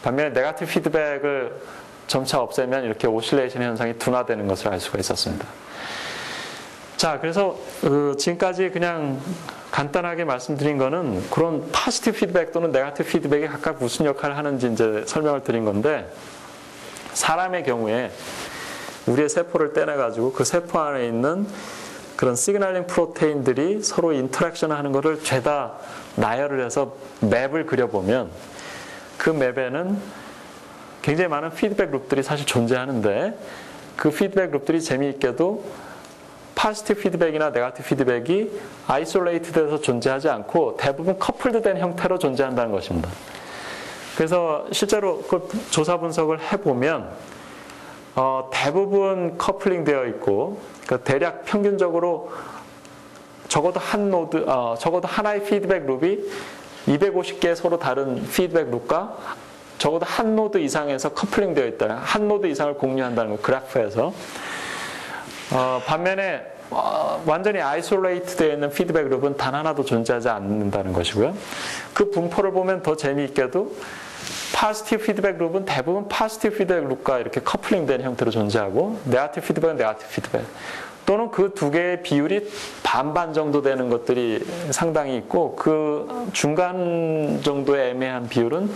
반면에 네거티브 피드백을 점차 없애면 이렇게 오실레이션 현상이 둔화되는 것을 알 수가 있었습니다. 자, 그래서 지금까지 그냥 간단하게 말씀드린 거는 그런 파지티브 피드백 또는 네거티브 피드백이 각각 무슨 역할을 하는지 이제 설명을 드린 건데 사람의 경우에 우리의 세포를 떼내가지고 그 세포 안에 있는 그런 시그널링 프로테인들이 서로 인터랙션을 하는 것을 죄다 나열을 해서 맵을 그려보면 그 맵에는 굉장히 많은 피드백 룹들이 사실 존재하는데 그 피드백 룹들이 재미있게도 파지티브 피드백이나 네거티브 피드백이 아이솔레이트돼서 존재하지 않고 대부분 커플드된 형태로 존재한다는 것입니다. 그래서 실제로 그 조사 분석을 해보면 대부분 커플링 되어 있고 그러니까 대략 평균적으로 적어도 적어도 하나의 피드백 룹이 250개의 서로 다른 피드백 룹과 적어도 한 노드 이상에서 커플링 되어 있다. 한 노드 이상을 공유한다는 거 그래프에서. 반면에 완전히 아이솔레이트 되어 있는 피드백 룹은 단 하나도 존재하지 않는다는 것이고요. 그 분포를 보면 더 재미있게도 파지티브 피드백 룹은 대부분 파지티브 피드백 룹과 이렇게 커플링된 형태로 존재하고 네거티브 피드백은 네거티브 피드백 또는 그 두 개의 비율이 반반 정도 되는 것들이 상당히 있고 그 중간 정도의 애매한 비율은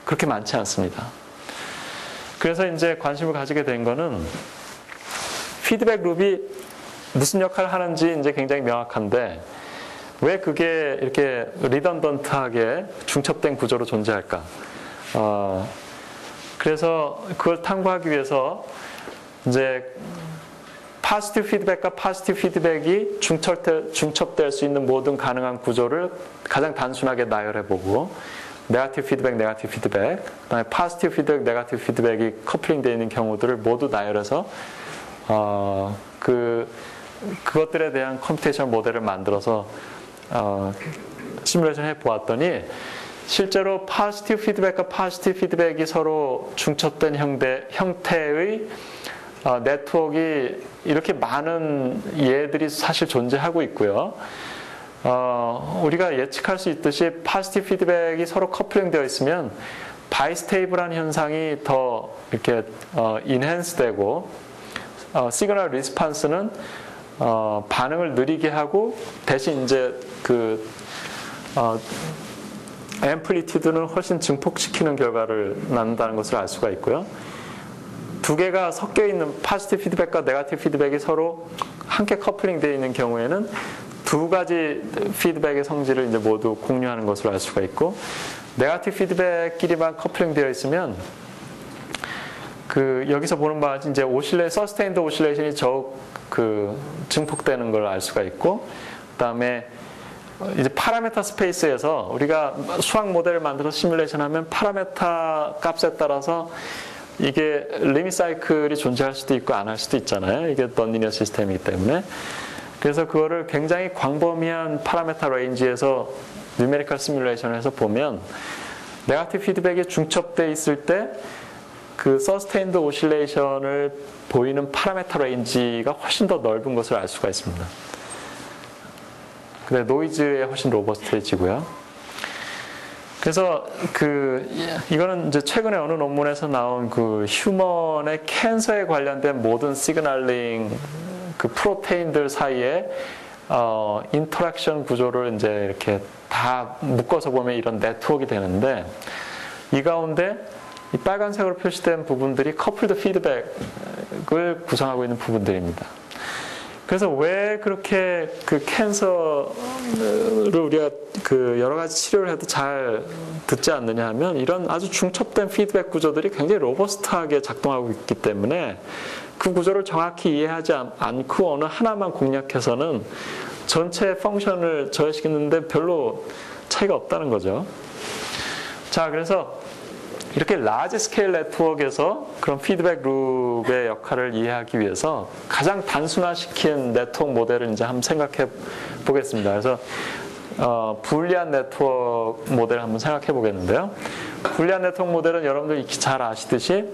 그렇게 많지 않습니다. 그래서 이제 관심을 가지게 된 거는 피드백 룹이 무슨 역할을 하는지 이제 굉장히 명확한데 왜 그게 이렇게 리던던트하게 중첩된 구조로 존재할까? 그래서 그걸 탐구하기 위해서 이제 파지티브 피드백과 파지티브 피드백이 중첩될 수 있는 모든 가능한 구조를 가장 단순하게 나열해보고 네거티브 피드백, 네거티브 피드백, 그다음에 파지티브 피드백, 네거티브 피드백이 커플링되어 있는 경우들을 모두 나열해서 그것들에 대한 컴퓨테이션 모델을 만들어서 시뮬레이션 해보았더니 실제로 파지티브 피드백과 파지티브 피드백이 서로 중첩된 형태의 네트워크가 이렇게 많은 예들이 사실 존재하고 있고요. 우리가 예측할 수 있듯이 파지티브 피드백이 서로 커플링 되어 있으면 바이스테이블한 현상이 더 이렇게 인핸스 되고 시그널 리스판스는 반응을 느리게 하고 대신 이제 앰플리튜드는 훨씬 증폭시키는 결과를 낳는다는 것을 알 수가 있고요. 두 개가 섞여 있는 파지티브 피드백과 네거티브 피드백이 서로 함께 커플링 되어 있는 경우에는 두 가지 피드백의 성질을 이제 모두 공유하는 것으로 알 수가 있고, 네거티브 피드백끼리만 커플링 되어 있으면 여기서 보는 바와 같이 이제 서스테인드 오실레이션이 더욱 증폭되는 걸 알 수가 있고, 그다음에 이제 파라메타 스페이스에서 우리가 수학 모델을 만들어서 시뮬레이션 하면 파라메타 값에 따라서 이게 리밋 사이클이 존재할 수도 있고 안 할 수도 있잖아요. 이게 넌리니어 시스템이기 때문에. 그래서 그거를 굉장히 광범위한 파라메타 레인지에서 뉴메리컬 시뮬레이션에서 보면 네거티브 피드백이 중첩돼 있을 때 그 서스테인드 오실레이션을 보이는 파라메타 레인지가 훨씬 더 넓은 것을 알 수가 있습니다. 근데 노이즈에 훨씬 로버스트해지고요. 그래서 이거는 이제 최근에 어느 논문에서 나온 휴먼의 캔서에 관련된 모든 시그널링 프로테인들 사이에 인터랙션 구조를 이제 이렇게 다 묶어서 보면 이런 네트워크가 되는데, 이 가운데 이 빨간색으로 표시된 부분들이 커플드 피드백을 구성하고 있는 부분들입니다. 그래서 왜 그렇게 캔서를 우리가 여러 가지 치료를 해도 잘 듣지 않느냐 하면, 이런 아주 중첩된 피드백 구조들이 굉장히 로버스트하게 작동하고 있기 때문에 그 구조를 정확히 이해하지 않고 어느 하나만 공략해서는 전체 펑션을 저해시키는데 별로 차이가 없다는 거죠. 자, 그래서 이렇게 라지 스케일 네트워크에서 그런 피드백 룹의 역할을 이해하기 위해서 가장 단순화시킨 네트워크 모델을 이제 한번 생각해 보겠습니다. 그래서 불리한 네트워크 모델을 한번 생각해 보겠는데요. 불리한 네트워크 모델은 여러분들 잘 아시듯이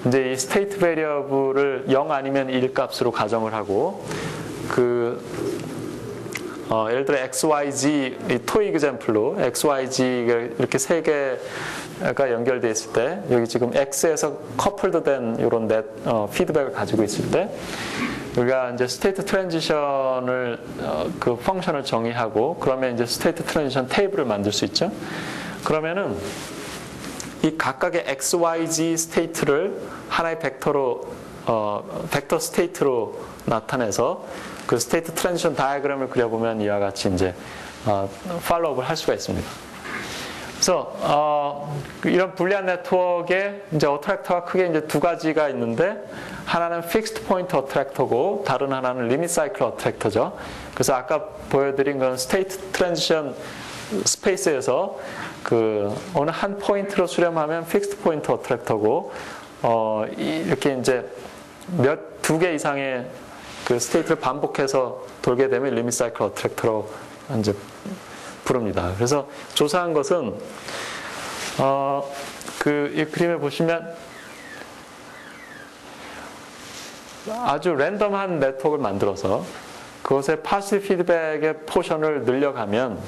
이제 이 스테이트 베리어블을 0 아니면 1 값으로 가정을 하고, 예를 들어 XYZ, 이 토이 example로 XYZ가 이렇게 세 개가 연결되어 있을 때, 여기 지금 X에서 커플드 된 이런 피드백을 가지고 있을 때, 우리가 이제 스테이트 트랜지션을 그 펑션을 정의하고, 그러면 이제 스테이트 트랜지션 테이블을 만들 수 있죠. 그러면은 이 각각의 XYZ 스테이트를 하나의 벡터 스테이트로 나타내서 그 스테이트 트랜지션 다이어그램을 그려보면 이와 같이 이제 팔로우업을 할 수가 있습니다. 그래서 이런 불리한 네트워크에 이제 어트랙터가 크게 이제 두 가지가 있는데, 하나는 픽스드 포인트 어트랙터고 다른 하나는 리밋 사이클 어트랙터죠. 그래서 아까 보여드린 건 스테이트 트랜지션 스페이스에서 어느 한 포인트로 수렴하면 픽스드 포인트 어트랙터고, 이렇게 이제 두 개 이상의 스테이트를 반복해서 돌게 되면 리밋 사이클 어트랙터로 이제 부릅니다. 그래서 조사한 것은 이 그림에 보시면 아주 랜덤한 네트워크를 만들어서 그것의 파시브 피드백의 포션을 늘려가면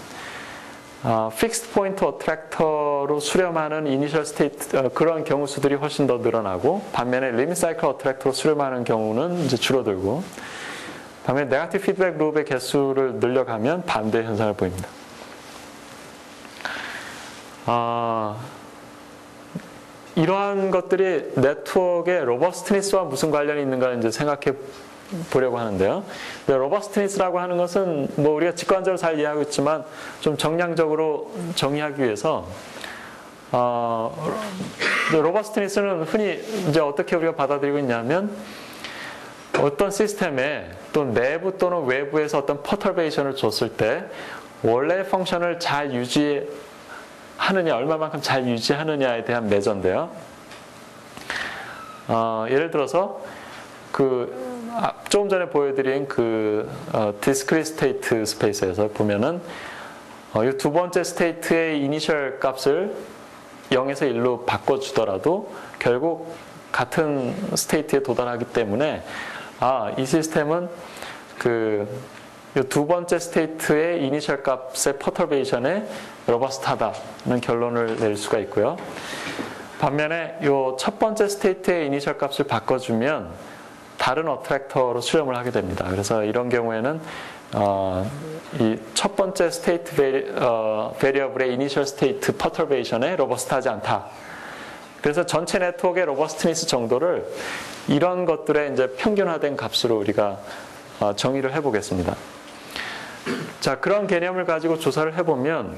픽스드 포인트 어트랙터로 수렴하는 이니셜 스테이트 그런 경우 수들이 훨씬 더 늘어나고, 반면에 리밋 사이클 어트랙터로 수렴하는 경우는 이제 줄어들고, 반면에 네거티브 피드백 룹의 개수를 늘려가면 반대 현상을 보입니다. 이러한 것들이 네트워크의 로버스트니스와 무슨 관련이 있는가 이제 생각해 보려고 하는데요. 로버스트니스라고 하는 것은 뭐 우리가 직관적으로 잘 이해하고 있지만 좀 정량적으로 정의하기 위해서 로버스트니스는 흔히 이제 어떻게 우리가 받아들이고 있냐면 어떤 시스템에 또 내부 또는 외부에서 어떤 퍼터베이션을 줬을 때 원래 펑션을 잘 유지하느냐, 얼마만큼 잘 유지하느냐에 대한 매저인데요. 예를 들어서 조금 전에 보여드린 discrete state space에서 보면은 이 두 번째 스테이트의 이니셜 값을 0에서 1로 바꿔주더라도 결국 같은 스테이트에 도달하기 때문에 이 시스템은 이 두 번째 스테이트의 이니셜 값의 퍼터베이션에 로버스트하다는 결론을 낼 수가 있고요. 반면에 이 첫 번째 스테이트의 이니셜 값을 바꿔주면 다른 어트랙터로 수렴을 하게 됩니다. 그래서 이런 경우에는 이 첫 번째 스테이트 베리어블의 이니셜 스테이트 퍼터베이션에 로버스트하지 않다. 그래서 전체 네트워크의 로버스트니스 정도를 이런 것들의 이제 평균화된 값으로 우리가 정의를 해보겠습니다. 자, 그런 개념을 가지고 조사를 해보면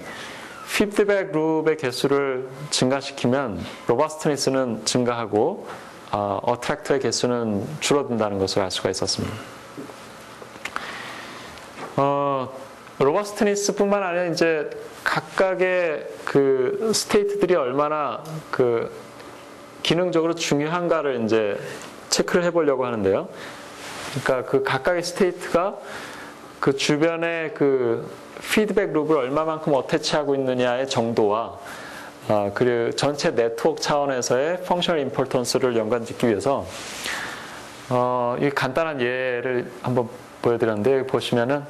피드백 룹의 개수를 증가시키면 로버스트니스는 증가하고 어트랙터의 개수는 줄어든다는 것을 알 수가 있었습니다. 로버스트니스뿐만 아니라 이제 각각의 그 스테이트들이 얼마나 기능적으로 중요한가를 이제 체크를 해보려고 하는데요. 그러니까 그 각각의 스테이트가 그 주변의 그 피드백 룹을 얼마만큼 어태치하고 있느냐의 정도와 그리고 전체 네트워크 차원에서의 펑셔널 임포턴스를 연관짓기 위해서 이 간단한 예를 한번 보여드렸는데 여기 보시면은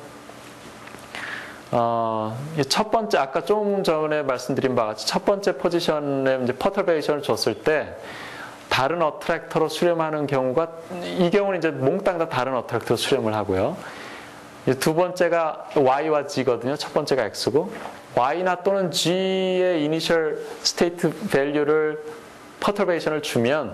첫 번째 아까 좀 전에 말씀드린 바와 같이 첫 번째 포지션에 이제 퍼터베이션을 줬을 때 다른 어트랙터로 수렴하는 경우가 이 경우는 이제 몽땅 다 다른 어트랙터로 수렴을 하고요. 두 번째가 Y와 G거든요. 첫 번째가 X고 Y나 또는 G의 이니셜 스테이트 밸류를 퍼터베이션을 주면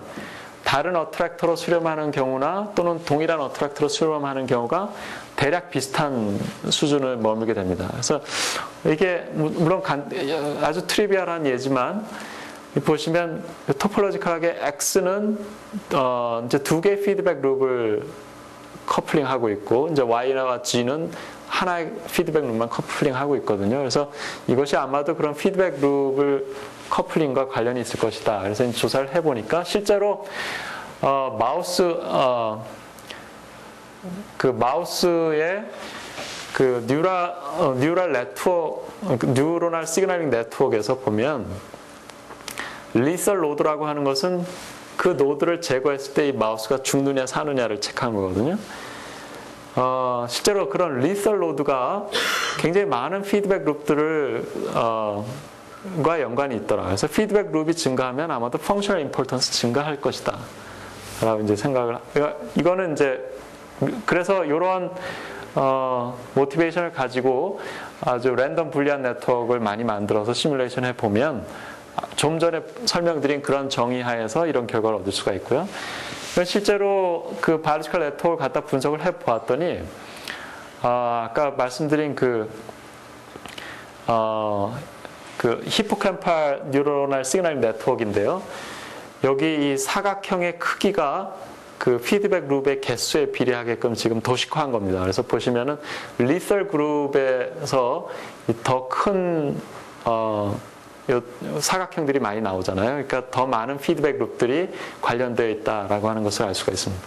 다른 어트랙터로 수렴하는 경우나 또는 동일한 어트랙터로 수렴하는 경우가 대략 비슷한 수준을 머물게 됩니다. 그래서 이게 물론 아주 트리비얼한 예지만 보시면 토폴로지컬하게 X는 이제 두 개의 피드백 룹을 커플링하고 있고 이제 Y와 G는 하나의 피드백 룹만 커플링하고 있거든요. 그래서 이것이 아마도 그런 피드백 룹을 커플링과 관련이 있을 것이다. 그래서 이제 조사를 해보니까 실제로 마우스의 그 뉴럴 네트워크, 뉴로널 시그널링 네트워크에서 보면 리설 노드라고 하는 것은 그 노드를 제거했을 때 이 마우스가 죽느냐 사느냐를 체크한 거거든요. 실제로 그런 리설 노드가 굉장히 많은 피드백 룹들을 과 연관이 있더라. 그래서 피드백 룹이 증가하면 아마도 펑셔널 임포턴스 증가할 것이다. 라고 이제 생각을, 이거는 이제, 그래서 이런, 모티베이션을 가지고 아주 랜덤 불리한 네트워크를 많이 만들어서 시뮬레이션 해보면 좀 전에 설명드린 그런 정의 하에서 이런 결과를 얻을 수가 있고요. 실제로 그 바이올로지컬 네트워크를 갖다 분석을 해보았더니, 아까 말씀드린 그 히포캠팔 뉴로널 시그널 네트워크인데요. 여기 이 사각형의 크기가 그 피드백 룹의 개수에 비례하게끔 지금 도식화한 겁니다. 그래서 보시면은 리설 그룹에서 더 큰 사각형들이 많이 나오잖아요. 그러니까 더 많은 피드백 룹들이 관련되어 있다라고 하는 것을 알 수가 있습니다.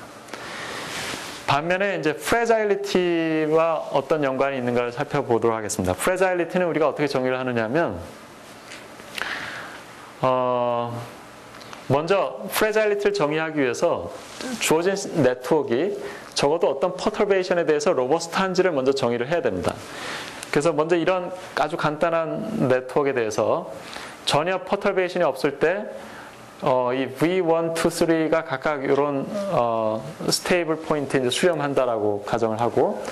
반면에 이제 프레자일리티와 어떤 연관이 있는가를 살펴보도록 하겠습니다. 프레자일리티는 우리가 어떻게 정의를 하느냐면 먼저 프레자일리티를 정의하기 위해서 주어진 네트워크가 적어도 어떤 퍼터베이션에 대해서 로버스트한지를 먼저 정의를 해야 됩니다. 그래서 먼저 이런 아주 간단한 네트워크에 대해서 전혀 퍼터베이션이 없을 때 이 V1, 2, 3가 각각 이런 스테이블 포인트에 이제 수렴한다라고 가정을 하고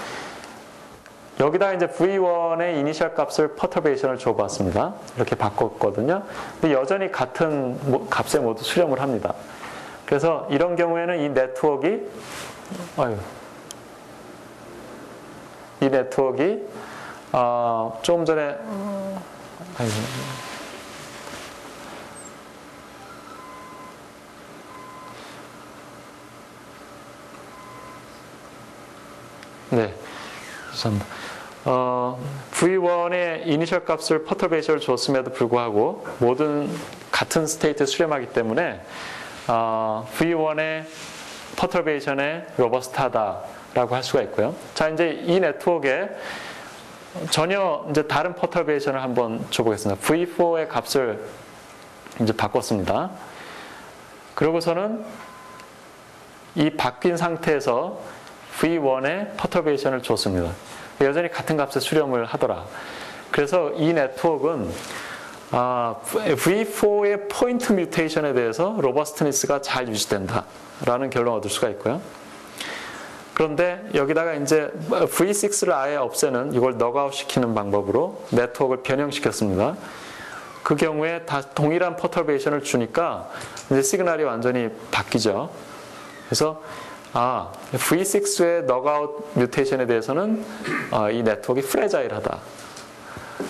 여기다 이제 V1의 이니셜 값을 퍼터베이션을 줘봤습니다. 이렇게 바꿨거든요. 근데 여전히 같은 값에 모두 수렴을 합니다. 그래서 이런 경우에는 이 네트워크가 이 네트워크가 조금 전에 네, 죄송합니다. V1의 이니셜 값을 퍼터베이션을 줬음에도 불구하고 모든 같은 스테이트에 수렴하기 때문에 V1의 퍼터베이션에 로버스트하다라고 할 수가 있고요. 자, 이제 이 네트워크에 전혀 이제 다른 퍼터베이션을 한번 줘보겠습니다. V4의 값을 이제 바꿨습니다. 그러고서는 이 바뀐 상태에서 V1의 퍼터베이션을 줬습니다. 여전히 같은 값에 수렴을 하더라. 그래서 이 네트워크는 V4의 포인트 뮤테이션에 대해서 로버스트니스가 잘 유지된다 라는 결론을 얻을 수가 있고요. 그런데 여기다가 이제 V6를 아예 없애는 이걸 넉아웃 시키는 방법으로 네트워크를 변형시켰습니다. 그 경우에 다 동일한 퍼터베이션을 주니까 이제 시그널이 완전히 바뀌죠. 그래서 V6의 넉아웃 뮤테이션에 대해서는 이 네트워크가 프레자일하다.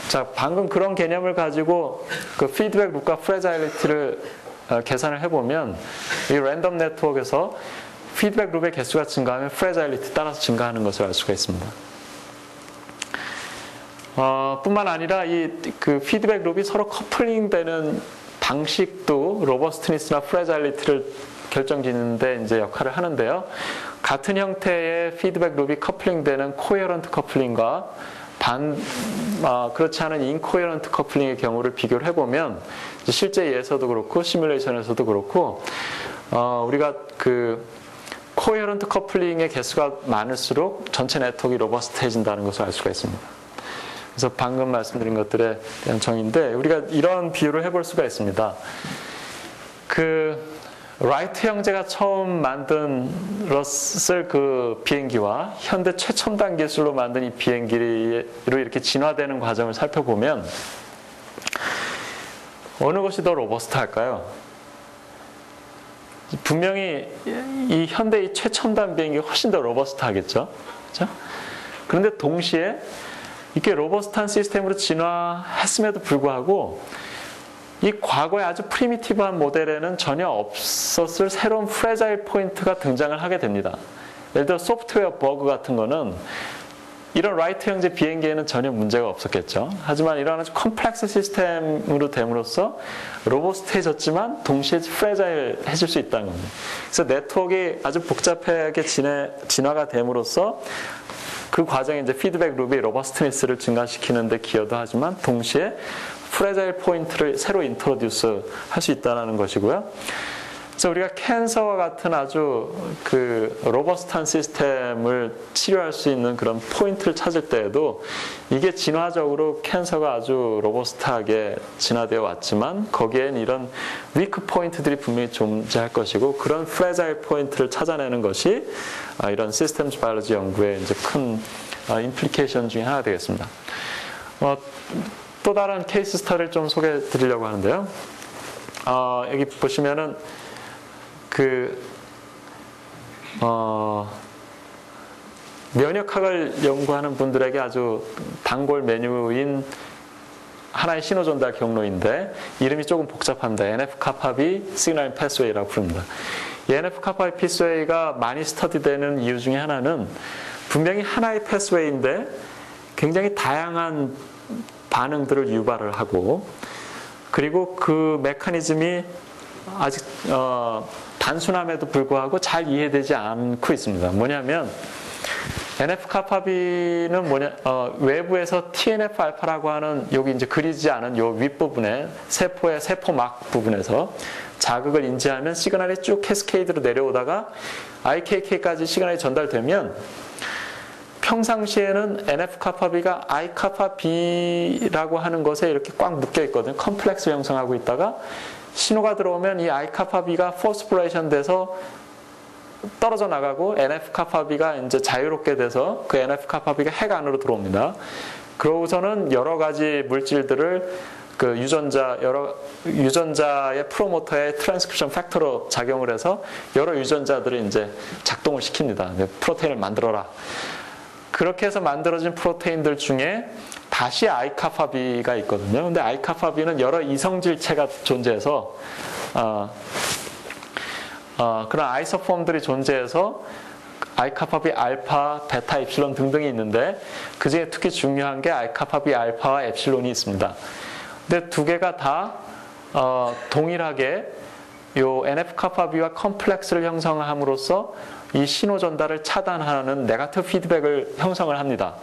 자, 방금 그런 개념을 가지고 그 피드백 룹과 프레자일리티를 계산을 해보면 이 랜덤 네트워크에서 피드백 룹의 개수가 증가하면 프레자일리티 따라서 증가하는 것을 알 수가 있습니다. 뿐만 아니라 그 피드백 룹이 서로 커플링되는 방식도 로버스트니스나 프레자일리티를 결정짓는데 이제 역할을 하는데요. 같은 형태의 피드백 룹이 커플링되는 코헤런트 커플링과 그렇지 않은 인코헤런트 커플링의 경우를 비교를 해보면 실제 예에서도 그렇고 시뮬레이션에서도 그렇고 우리가 그 코헤런트 커플링의 개수가 많을수록 전체 네트워크가 로버스트해진다는 것을 알 수가 있습니다. 그래서 방금 말씀드린 것들에 대한 정의인데 우리가 이런 비유를 해볼 수가 있습니다. 그 라이트 형제가 처음 만들었을 그 비행기와 현대 최첨단 기술로 만든 이 비행기로 이렇게 진화되는 과정을 살펴보면 어느 것이 더 로버스트할까요? 분명히 이 현대의 최첨단 비행기가 훨씬 더 로버스트하겠죠. 그렇죠? 그런데 동시에 이렇게 로버스트한 시스템으로 진화했음에도 불구하고 이 과거의 아주 프리미티브한 모델에는 전혀 없었을 새로운 프레자일 포인트가 등장을 하게 됩니다. 예를 들어 소프트웨어 버그 같은 거는 이런 라이트 형제 비행기에는 전혀 문제가 없었겠죠. 하지만 이런 아주 컴플렉스 시스템으로 됨으로써 로버스트해졌지만 동시에 프레자일해질 수 있다는 겁니다. 그래서 네트워크가 아주 복잡하게 진화가 됨으로써 그 과정에 이제 피드백 룹이 로버스트니스를 증가시키는 데 기여도 하지만 동시에 프레자일 포인트를 새로 인트로듀스 할 수 있다는 것이고요. 그래서 우리가 캔서와 같은 아주 그 로버스트한 시스템을 치료할 수 있는 그런 포인트를 찾을 때에도 이게 진화적으로 캔서가 아주 로버스트하게 진화되어 왔지만 거기엔 이런 위크 포인트들이 분명히 존재할 것이고 그런 프레자일 포인트를 찾아내는 것이 이런 시스템즈 바이올로지 연구의 이제 큰 임플리케이션 중에 하나 되겠습니다. 또 다른 케이스 스터디를 좀 소개해 드리려고 하는데요. 여기 보시면은 면역학을 연구하는 분들에게 아주 단골 메뉴인 하나의 신호 전달 경로인데 이름이 조금 복잡합니다. NF-kappa-B 시그널 패스웨이라고 부릅니다. 이 NF-kappa-B 패스웨이가 많이 스터디되는 이유 중에 하나는 분명히 하나의 패스웨이인데 굉장히 다양한 반응들을 유발을 하고 그리고 그 메커니즘이 아직 단순함에도 불구하고 잘 이해되지 않고 있습니다. 뭐냐면 NF-kappa-B는 외부에서 TNF-알파라고 하는 여기 이제 그리지 않은 요 윗부분에 세포의 세포막 부분에서 자극을 인지하면 시그널이 쭉 캐스케이드로 내려오다가 IKK까지 시그널이 전달되면 평상시에는 NF-kappa-B가 I-kappa-B라고 하는 것에 이렇게 꽉 묶여 있거든요. 컴플렉스 형성하고 있다가 신호가 들어오면 이 I-kappa-B가 포스포레이션 돼서 떨어져 나가고 NF-kappa-B가 이제 자유롭게 돼서 그 NF-kappa-B가 핵 안으로 들어옵니다. 그러고서는 여러 가지 물질들을 그 유전자의 프로모터의 트랜스크립션 팩터로 작용을 해서 여러 유전자들을 이제 작동을 시킵니다. 프로테인을 만들어라. 그렇게 해서 만들어진 프로테인들 중에 다시 아이카파비가 있거든요. 근데 아이카파비는 여러 이성질체가 존재해서 그런 아이소폼들이 존재해서 아이카파비 알파, 베타, 엡실론 등등이 있는데 그 중에 특히 중요한 게 아이카파비 알파와 엡실론이 있습니다. 근데 두 개가 다 동일하게 요 NF-카파비와 컴플렉스를 형성함으로써 이 신호 전달을 차단하는 네거티브 피드백을 형성을 합니다.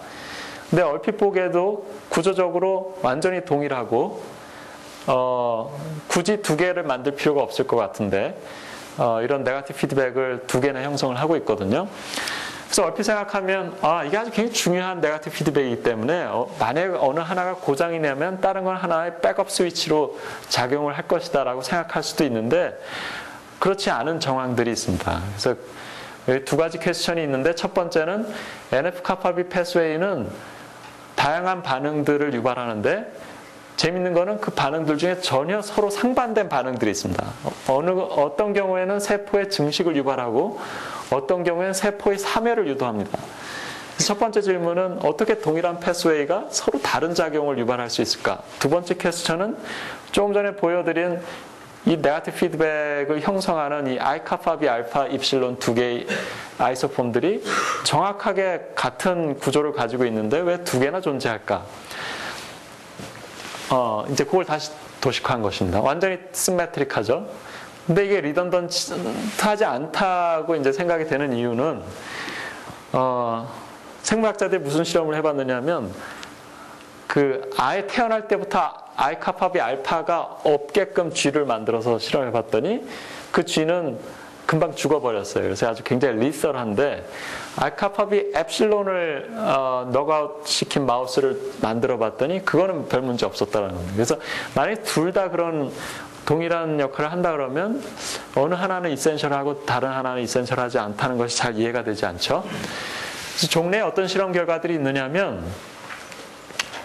근데 얼핏 보기에도 구조적으로 완전히 동일하고 굳이 두 개를 만들 필요가 없을 것 같은데 이런 네거티브 피드백을 두 개나 형성을 하고 있거든요. 그래서 얼핏 생각하면 이게 아주 굉장히 중요한 네거티브 피드백이기 때문에 만약에 어느 하나가 고장이 나면 다른 건 하나의 백업 스위치로 작용을 할 것이다 라고 생각할 수도 있는데 그렇지 않은 정황들이 있습니다. 그래서 여기 두 가지 퀘스천이 있는데 첫 번째는 NF-카파비 패스웨이는 다양한 반응들을 유발하는데 재밌는 거는 그 반응들 중에 전혀 서로 상반된 반응들이 있습니다. 어떤 경우에는 세포의 증식을 유발하고 어떤 경우에는 세포의 사멸을 유도합니다. 첫 번째 질문은 어떻게 동일한 패스웨이가 서로 다른 작용을 유발할 수 있을까? 두 번째 퀘스천은 조금 전에 보여드린 이 네거티브 피드백을 형성하는 이 아이카파비 알파 입실론 두 개의 아이소폼들이 정확하게 같은 구조를 가지고 있는데 왜 두 개나 존재할까? 이제 그걸 다시 도식화한 것입니다. 완전히 시메트릭하죠. 근데 이게 리던던트하지 않다고 이제 생각이 되는 이유는 생물학자들이 무슨 실험을 해봤느냐면 그 아예 태어날 때부터 아이카파비 알파가 없게끔 쥐를 만들어서 실험해봤더니 그 쥐는 금방 죽어버렸어요. 그래서 아주 굉장히 리설한데 아이카파비 엡실론을 넉아웃 시킨 마우스를 만들어 봤더니 그거는 별 문제 없었다는 겁니다. 그래서 만약에 둘 다 그런 동일한 역할을 한다 그러면 어느 하나는 이센셜하고 다른 하나는 이센셜하지 않다는 것이 잘 이해가 되지 않죠. 그래서 종래에 어떤 실험 결과들이 있느냐면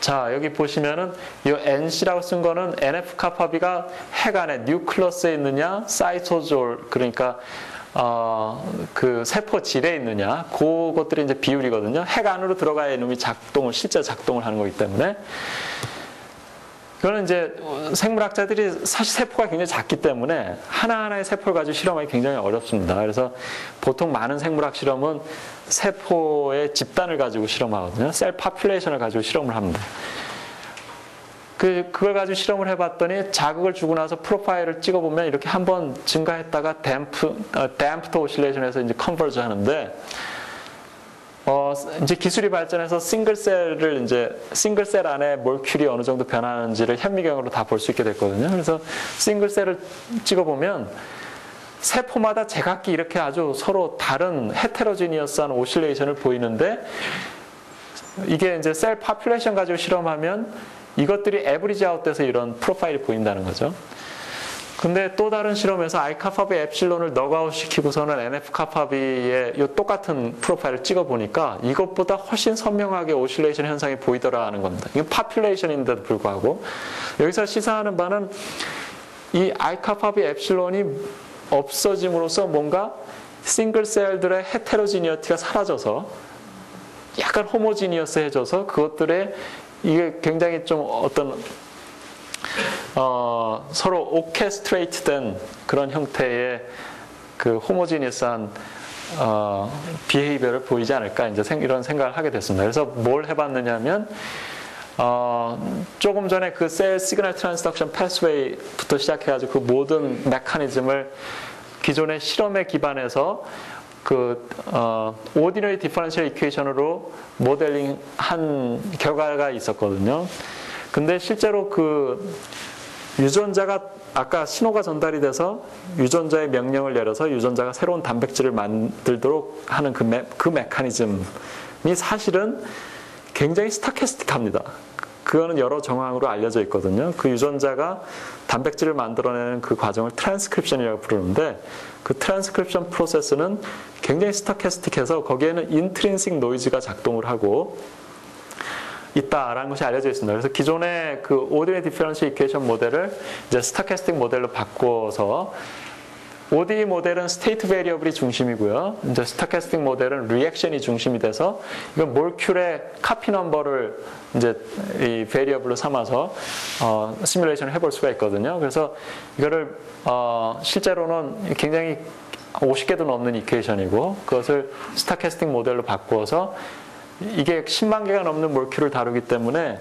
자 여기 보시면은 이 NC라고 쓴 거는 NF-카파비가 핵 안에 뉴클러스에 있느냐 사이토졸 그러니까 그 세포 질에 있느냐 그것들이 이제 비율이거든요. 핵 안으로 들어가야 이놈이 실제 작동을 하는 거기 때문에 그거는 이제 생물학자들이 사실 세포가 굉장히 작기 때문에 하나하나의 세포를 가지고 실험하기 굉장히 어렵습니다. 그래서 보통 많은 생물학 실험은 세포의 집단을 가지고 실험하거든요. 셀 파퓰레이션을 가지고 실험을 합니다. 그걸 가지고 실험을 해봤더니 자극을 주고 나서 프로파일을 찍어보면 이렇게 한번 증가했다가 댐프트 오실레이션에서 이제 컨버즈 하는데 이제 기술이 발전해서 싱글셀 안에 몰큘이 어느 정도 변하는지를 현미경으로 다 볼 수 있게 됐거든요. 그래서 싱글셀을 찍어보면 세포마다 제각기 이렇게 아주 서로 다른 헤테로지니어스한 오실레이션을 보이는데 이게 이제 셀 파퓰레이션 가지고 실험하면 이것들이 에브리지 아웃돼서 이런 프로파일이 보인다는 거죠. 근데 또 다른 실험에서 아이카파비 엡실론을 넉아웃 시키고서는 NF-카파비의 이 똑같은 프로파일을 찍어보니까 이것보다 훨씬 선명하게 오실레이션 현상이 보이더라는 겁니다. 이건 파퓰레이션인데도 불구하고 여기서 시사하는 바는 이 아이카파비 엡실론이 없어짐으로써 뭔가 싱글셀들의 헤테로지니어티가 사라져서 약간 호모지니어스해져서 그것들의 이게 굉장히 좀 어떤 서로 오케스트레이트된 그런 형태의 그 호모지니어스한 비헤이비어를 보이지 않을까 이제 이런 생각을 하게 됐습니다. 그래서 뭘 해봤느냐면 조금 전에 그 셀 시그널 트랜스덕션 패스웨이부터 시작해가지고 그 모든 메커니즘을 기존의 실험에 기반해서 그 오디너리 디퍼런셜 이퀘이션으로 모델링 한 결과가 있었거든요. 근데 실제로 그 유전자가 아까 신호가 전달이 돼서 유전자의 명령을 내려서 유전자가 새로운 단백질을 만들도록 하는 그 메커니즘이 사실은 굉장히 스타캐스틱합니다. 그거는 여러 정황으로 알려져 있거든요. 그 유전자가 단백질을 만들어내는 그 과정을 트랜스크립션이라고 부르는데 그 트랜스크립션 프로세스는 굉장히 스타캐스틱해서 거기에는 인트린식 노이즈가 작동을 하고 있다라는 것이 알려져 있습니다. 그래서 기존의 그 오디너리 디퍼런셜 이퀘이션 모델을 이제 스타캐스틱 모델로 바꿔서 ODE 모델은 스테이트 베리어블이 중심이고요. 이제 스토캐스틱 모델은 리액션이 중심이 돼서 이건 몰큘의 카피 넘버를 이제 이 베리어블로 삼아서 시뮬레이션을 해볼 수가 있거든요. 그래서 이거를 실제로는 굉장히 50개도 넘는 이퀘이션이고 그것을 스토캐스틱 모델로 바꾸어서 이게 10만 개가 넘는 몰큘을 다루기 때문에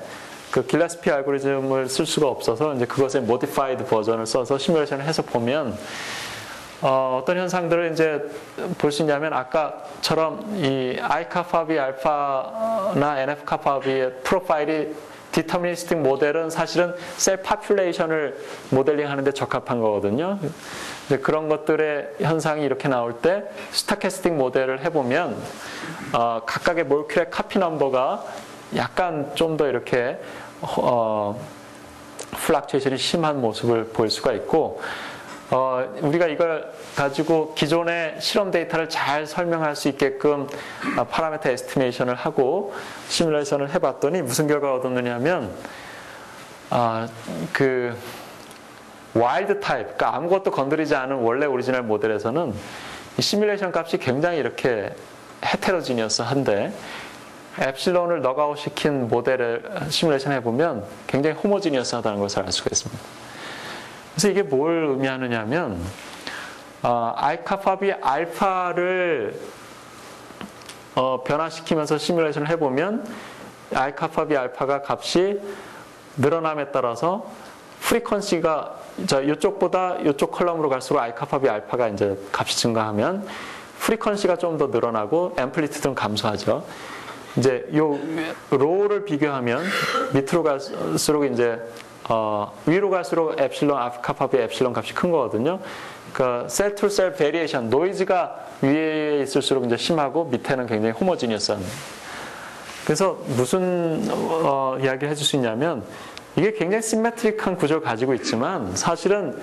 그 길레스피 알고리즘을 쓸 수가 없어서 이제 그것의 모디파이드 버전을 써서 시뮬레이션을 해서 보면 어떤 현상들을 이제 볼 수 있냐면 아까처럼 이 I 카파 B 알파나 NF 카파 B의 프로파일이 디터미니스틱 모델은 사실은 셀 파퓰레이션을 모델링 하는데 적합한 거거든요. 이제 그런 것들의 현상이 이렇게 나올 때 스토캐스틱 모델을 해보면 각각의 몰큘의 카피 넘버가 약간 좀 더 이렇게 플락츄에이션이 심한 모습을 보일 수가 있고 우리가 이걸 가지고 기존의 실험 데이터를 잘 설명할 수 있게끔 파라미터 에스티메이션을 하고 시뮬레이션을 해봤더니 무슨 결과가 얻었느냐면 그 와일드 타입, 그러니까 아무것도 건드리지 않은 원래 오리지널 모델에서는 이 시뮬레이션 값이 굉장히 이렇게 헤테로지니어스한데 엡실론을 넉아웃 시킨 모델을 시뮬레이션 해보면 굉장히 호모지니어스하다는 것을 알 수가 있습니다. 그래서 이게 뭘 의미하느냐면 I 카파 B 알파를 변화시키면서 시뮬레이션을 해보면 I 카파 B 알파가 값이 늘어남에 따라서 프리퀀시가 이쪽보다 이쪽 컬럼으로 갈수록 I 카파 B 알파가 이제 값이 증가하면 프리퀀시가 좀 더 늘어나고 앰플리튜드는 감소하죠. 이제 요 로우를 비교하면 밑으로 갈수록 이제 위로 갈수록 엡실론 카파 B 엡실론 값이 큰 거거든요. 그러니까 셀 투 셀 베리에이션 노이즈가 위에 있을수록 이제 심하고 밑에는 굉장히 호모지니어스한. 그래서 무슨 이야기를 해줄 수 있냐면 이게 굉장히 시메트릭한 구조를 가지고 있지만 사실은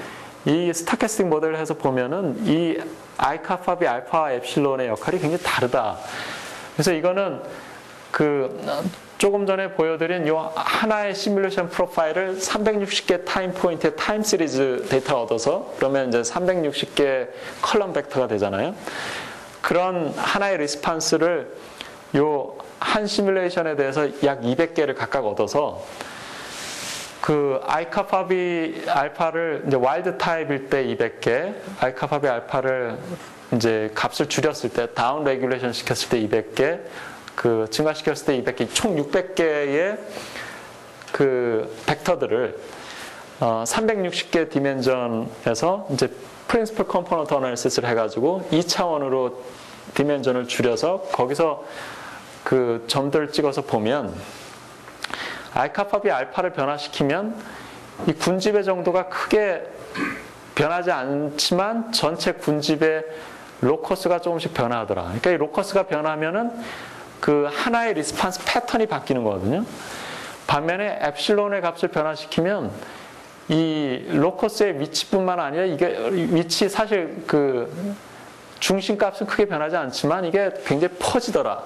이 스토캐스틱 모델을 해서 보면은 이 I 카파 B 알파 엡실론의 역할이 굉장히 다르다. 그래서 이거는 조금 전에 보여드린 요 하나의 시뮬레이션 프로파일을 360개 타임 포인트의 타임 시리즈 데이터 얻어서 그러면 이제 360개 컬럼 벡터가 되잖아요. 그런 하나의 리스판스를 요 한 시뮬레이션에 대해서 약 200개를 각각 얻어서 그 I 카파 B 알파를 이제 와일드 타입일 때 200개, I 카파 B 알파를 이제 값을 줄였을 때 다운 레귤레이션 시켰을 때 200개, 그 증가시켰을 때 200개, 총 600개의 그 벡터들을 360개 디멘전에서 이제 프린시플 컴포넌트 어널리시스를 해가지고 2차원으로 디멘전을 줄여서 거기서 그 점들을 찍어서 보면 I 카파 B 알파를 변화시키면 이 군집의 정도가 크게 변하지 않지만 전체 군집의 로커스가 조금씩 변화하더라. 그러니까 이 로커스가 변하면은 그 하나의 리스판스 패턴이 바뀌는 거거든요. 반면에 엡실론의 값을 변화시키면 이 로커스의 위치뿐만 아니라 이게 위치 사실 그 중심값은 크게 변하지 않지만 이게 굉장히 퍼지더라.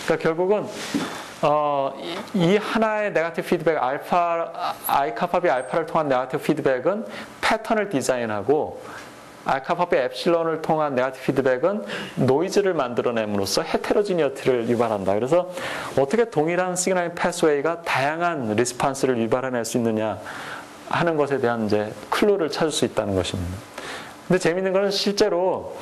그러니까 결국은 이 하나의 네거티브 피드백 I 카파 B 알파를 통한 네거티브 피드백은 패턴을 디자인하고 I 카파 B 엡실론을 통한 네거티브 피드백은 노이즈를 만들어냄으로써 헤테로지니어티를 유발한다. 그래서 어떻게 동일한 시그널링 패스웨이가 다양한 리스판스를 유발해낼 수 있느냐 하는 것에 대한 이제 클루를 찾을 수 있다는 것입니다. 근데 재밌는 것은 실제로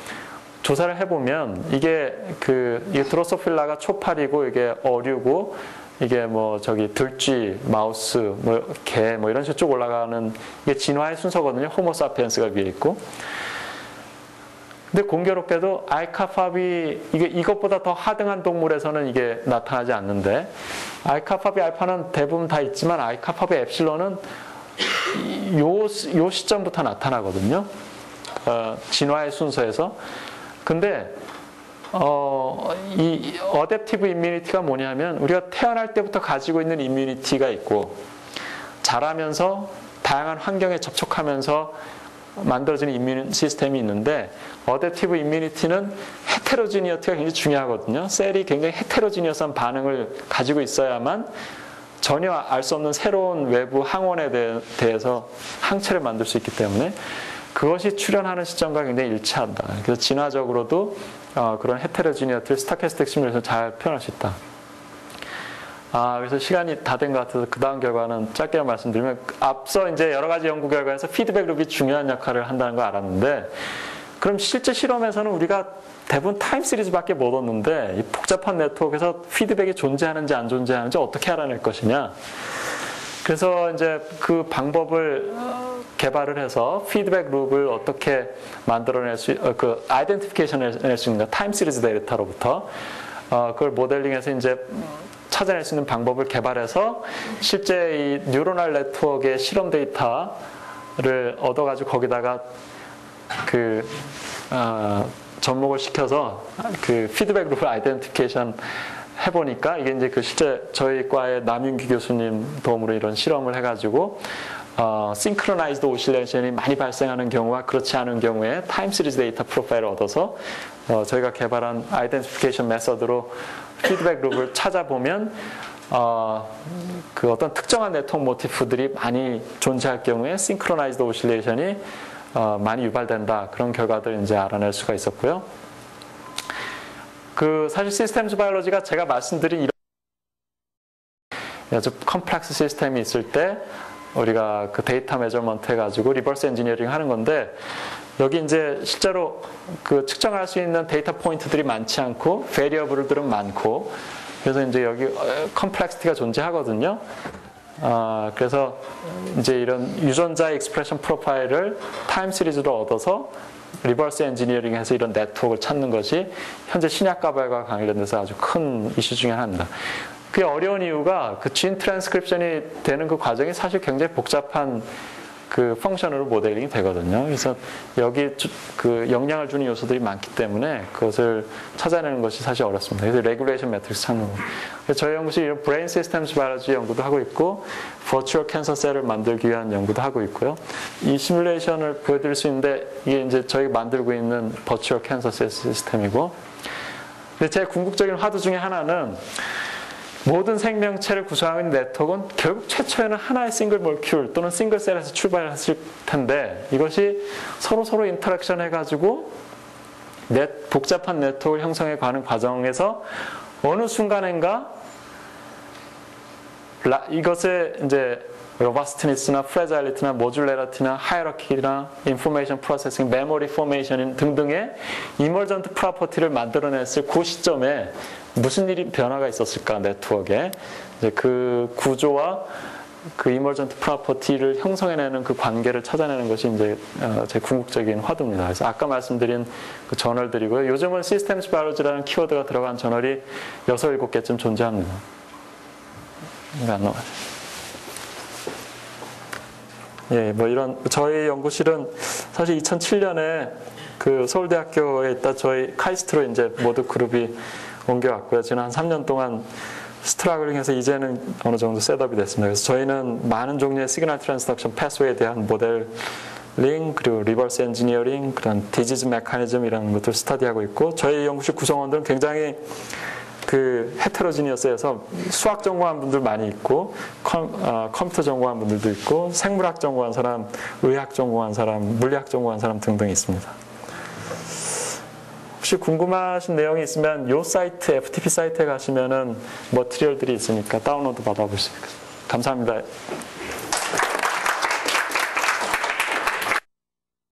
조사를 해보면 이게 드로소필라가 초파리고 이게 어류고 이게 뭐 들쥐, 마우스, 개 이런 식으로 쭉 올라가는 이게 진화의 순서거든요. 호모사피엔스가 위에 있고. 근데 공교롭게도 I 카파 B 이것보다 더 하등한 동물에서는 이게 나타나지 않는데 I 카파 B 알파는 대부분 다 있지만 I 카파 B 엡실론은 요 시점부터 나타나거든요. 진화의 순서에서. 근데 이 어댑티브 임뮤니티가 뭐냐면 우리가 태어날 때부터 가지고 있는 임뮤니티가 있고 자라면서 다양한 환경에 접촉하면서 만들어지는 이뮤 시스템이 있는데 어댑티브 임뮤니티는 헤테로지니어티가 굉장히 중요하거든요. 셀이 굉장히 헤테로지니어스한 반응을 가지고 있어야만 전혀 알 수 없는 새로운 외부 항원에 대해서 항체를 만들 수 있기 때문에 그것이 출현하는 시점과 굉장히 일치한다. 그래서 진화적으로도 그런 헤테로지니어티를 스타캐스틱 시뮬레이션을 잘 표현할 수 있다. 그래서 시간이 다 된 것 같아서 그 다음 결과는 짧게 말씀드리면, 앞서 이제 여러 가지 연구 결과에서 피드백 룹이 중요한 역할을 한다는 걸 알았는데, 그럼 실제 실험에서는 우리가 대부분 타임 시리즈밖에 못 얻는데, 이 복잡한 네트워크에서 피드백이 존재하는지 안 존재하는지 어떻게 알아낼 것이냐. 그래서 이제 그 방법을 개발을 해서 피드백 룹을 어떻게 만들어낼 수, 아이덴티피케이션을 낼 수 있는가, 타임 시리즈 데이터로부터 그걸 모델링해서 이제 찾아낼 수 있는 방법을 개발해서 실제 이 뉴로널 네트워크의 실험 데이터를 얻어가지고 거기다가 접목을 시켜서 그 피드백 룹을 아이덴티피케이션 해보니까 이게 이제 실제 저희 과의 남윤기 교수님 도움으로 이런 실험을 해가지고 싱크로나이즈드 오실레이션이 많이 발생하는 경우와 그렇지 않은 경우에 타임 시리즈 데이터 프로파일을 얻어서 저희가 개발한 아이덴티피케이션 메서드로 피드백 룹을 찾아보면 그 어떤 특정한 네트워크 모티프들이 많이 존재할 경우에 싱크로나이즈드 오실레이션이 많이 유발된다. 그런 결과들을 이제 알아낼 수가 있었고요. 사실 시스템스 바이올로지가 제가 말씀드린 이런 아주 컴플렉스 시스템이 있을 때 우리가 그 데이터 메저먼트 해가지고 리버스 엔지니어링 하는 건데, 여기 이제 실제로 그 측정할 수 있는 데이터 포인트들이 많지 않고 베리어블들은 많고, 그래서 이제 여기 컴플렉시티가 존재하거든요. 그래서 이제 이런 유전자의 익스프레션 프로파일을 타임 시리즈로 얻어서 리버스 엔지니어링 해서 이런 네트워크를 찾는 것이 현재 신약 개발과 관련돼서 아주 큰 이슈 중에 하나입니다. 그게 어려운 이유가 그 진 트랜스크립션이 되는 그 과정이 사실 굉장히 복잡한 그 펑션으로 모델링이 되거든요. 그래서 여기 그 영향을 주는 요소들이 많기 때문에 그것을 찾아내는 것이 사실 어렵습니다. 그래서 레귤레이션 매트릭스 찾는 거. 그래서 저희 연구실이 이런 브레인 시스템스 바이올로지 연구도 하고 있고, 버추얼 캔서 셀을 만들기 위한 연구도 하고 있고요. 이 시뮬레이션을 보여드릴 수 있는데, 이게 이제 저희가 만들고 있는 버추얼 캔서 셀 시스템이고, 근데 제 궁극적인 화두 중에 하나는 모든 생명체를 구성하는 네트워크는 결국 최초에는 하나의 싱글 몰큐울 또는 싱글 셀에서 출발했을 텐데, 이것이 서로 인터랙션 해가지고 복잡한 네트워크를 형성해 가는 과정에서 어느 순간인가 이것의 이제 로버스트니스나 프레자일리티나 모듈레러티나 하이어러키나 인포메이션 프로세싱, 메모리 포메이션 등등의 이머전트 프로퍼티를 만들어냈을 그 시점에 무슨 일이 변화가 있었을까, 네트워크에. 이제 그 구조와 그 이머전트 프로퍼티를 형성해내는 그 관계를 찾아내는 것이 이제 제 궁극적인 화두입니다. 그래서 아까 말씀드린 그 저널들이고요. 요즘은 시스템스 바이올로지라는 키워드가 들어간 저널이 6, 7개쯤 존재합니다. 이거 안 나와요. 예, 뭐 이런, 저희 연구실은 사실 2007년에 그 서울대학교에 있다 저희 카이스트로 이제 모두 그룹이 옮겨왔고요. 지난 한 3년 동안 스트러글링 해서 이제는 어느 정도 셋업이 됐습니다. 그래서 저희는 많은 종류의 시그널 트랜스덕션 패스웨이에 대한 모델링, 그리고 리버스 엔지니어링, 그런 디지즈 메커니즘 이런 것들을 스터디하고 있고, 저희 연구실 구성원들은 굉장히 그 헤테로지니어스에서 수학 전공한 분들 많이 있고, 컴퓨터 전공한 분들도 있고, 생물학 전공한 사람, 의학 전공한 사람, 물리학 전공한 사람 등등 있습니다. 혹시 궁금하신 내용이 있으면 이 사이트, FTP 사이트에 가시면은 머티리얼들이 있으니까 다운로드 받아볼 수 있습니다. 감사합니다.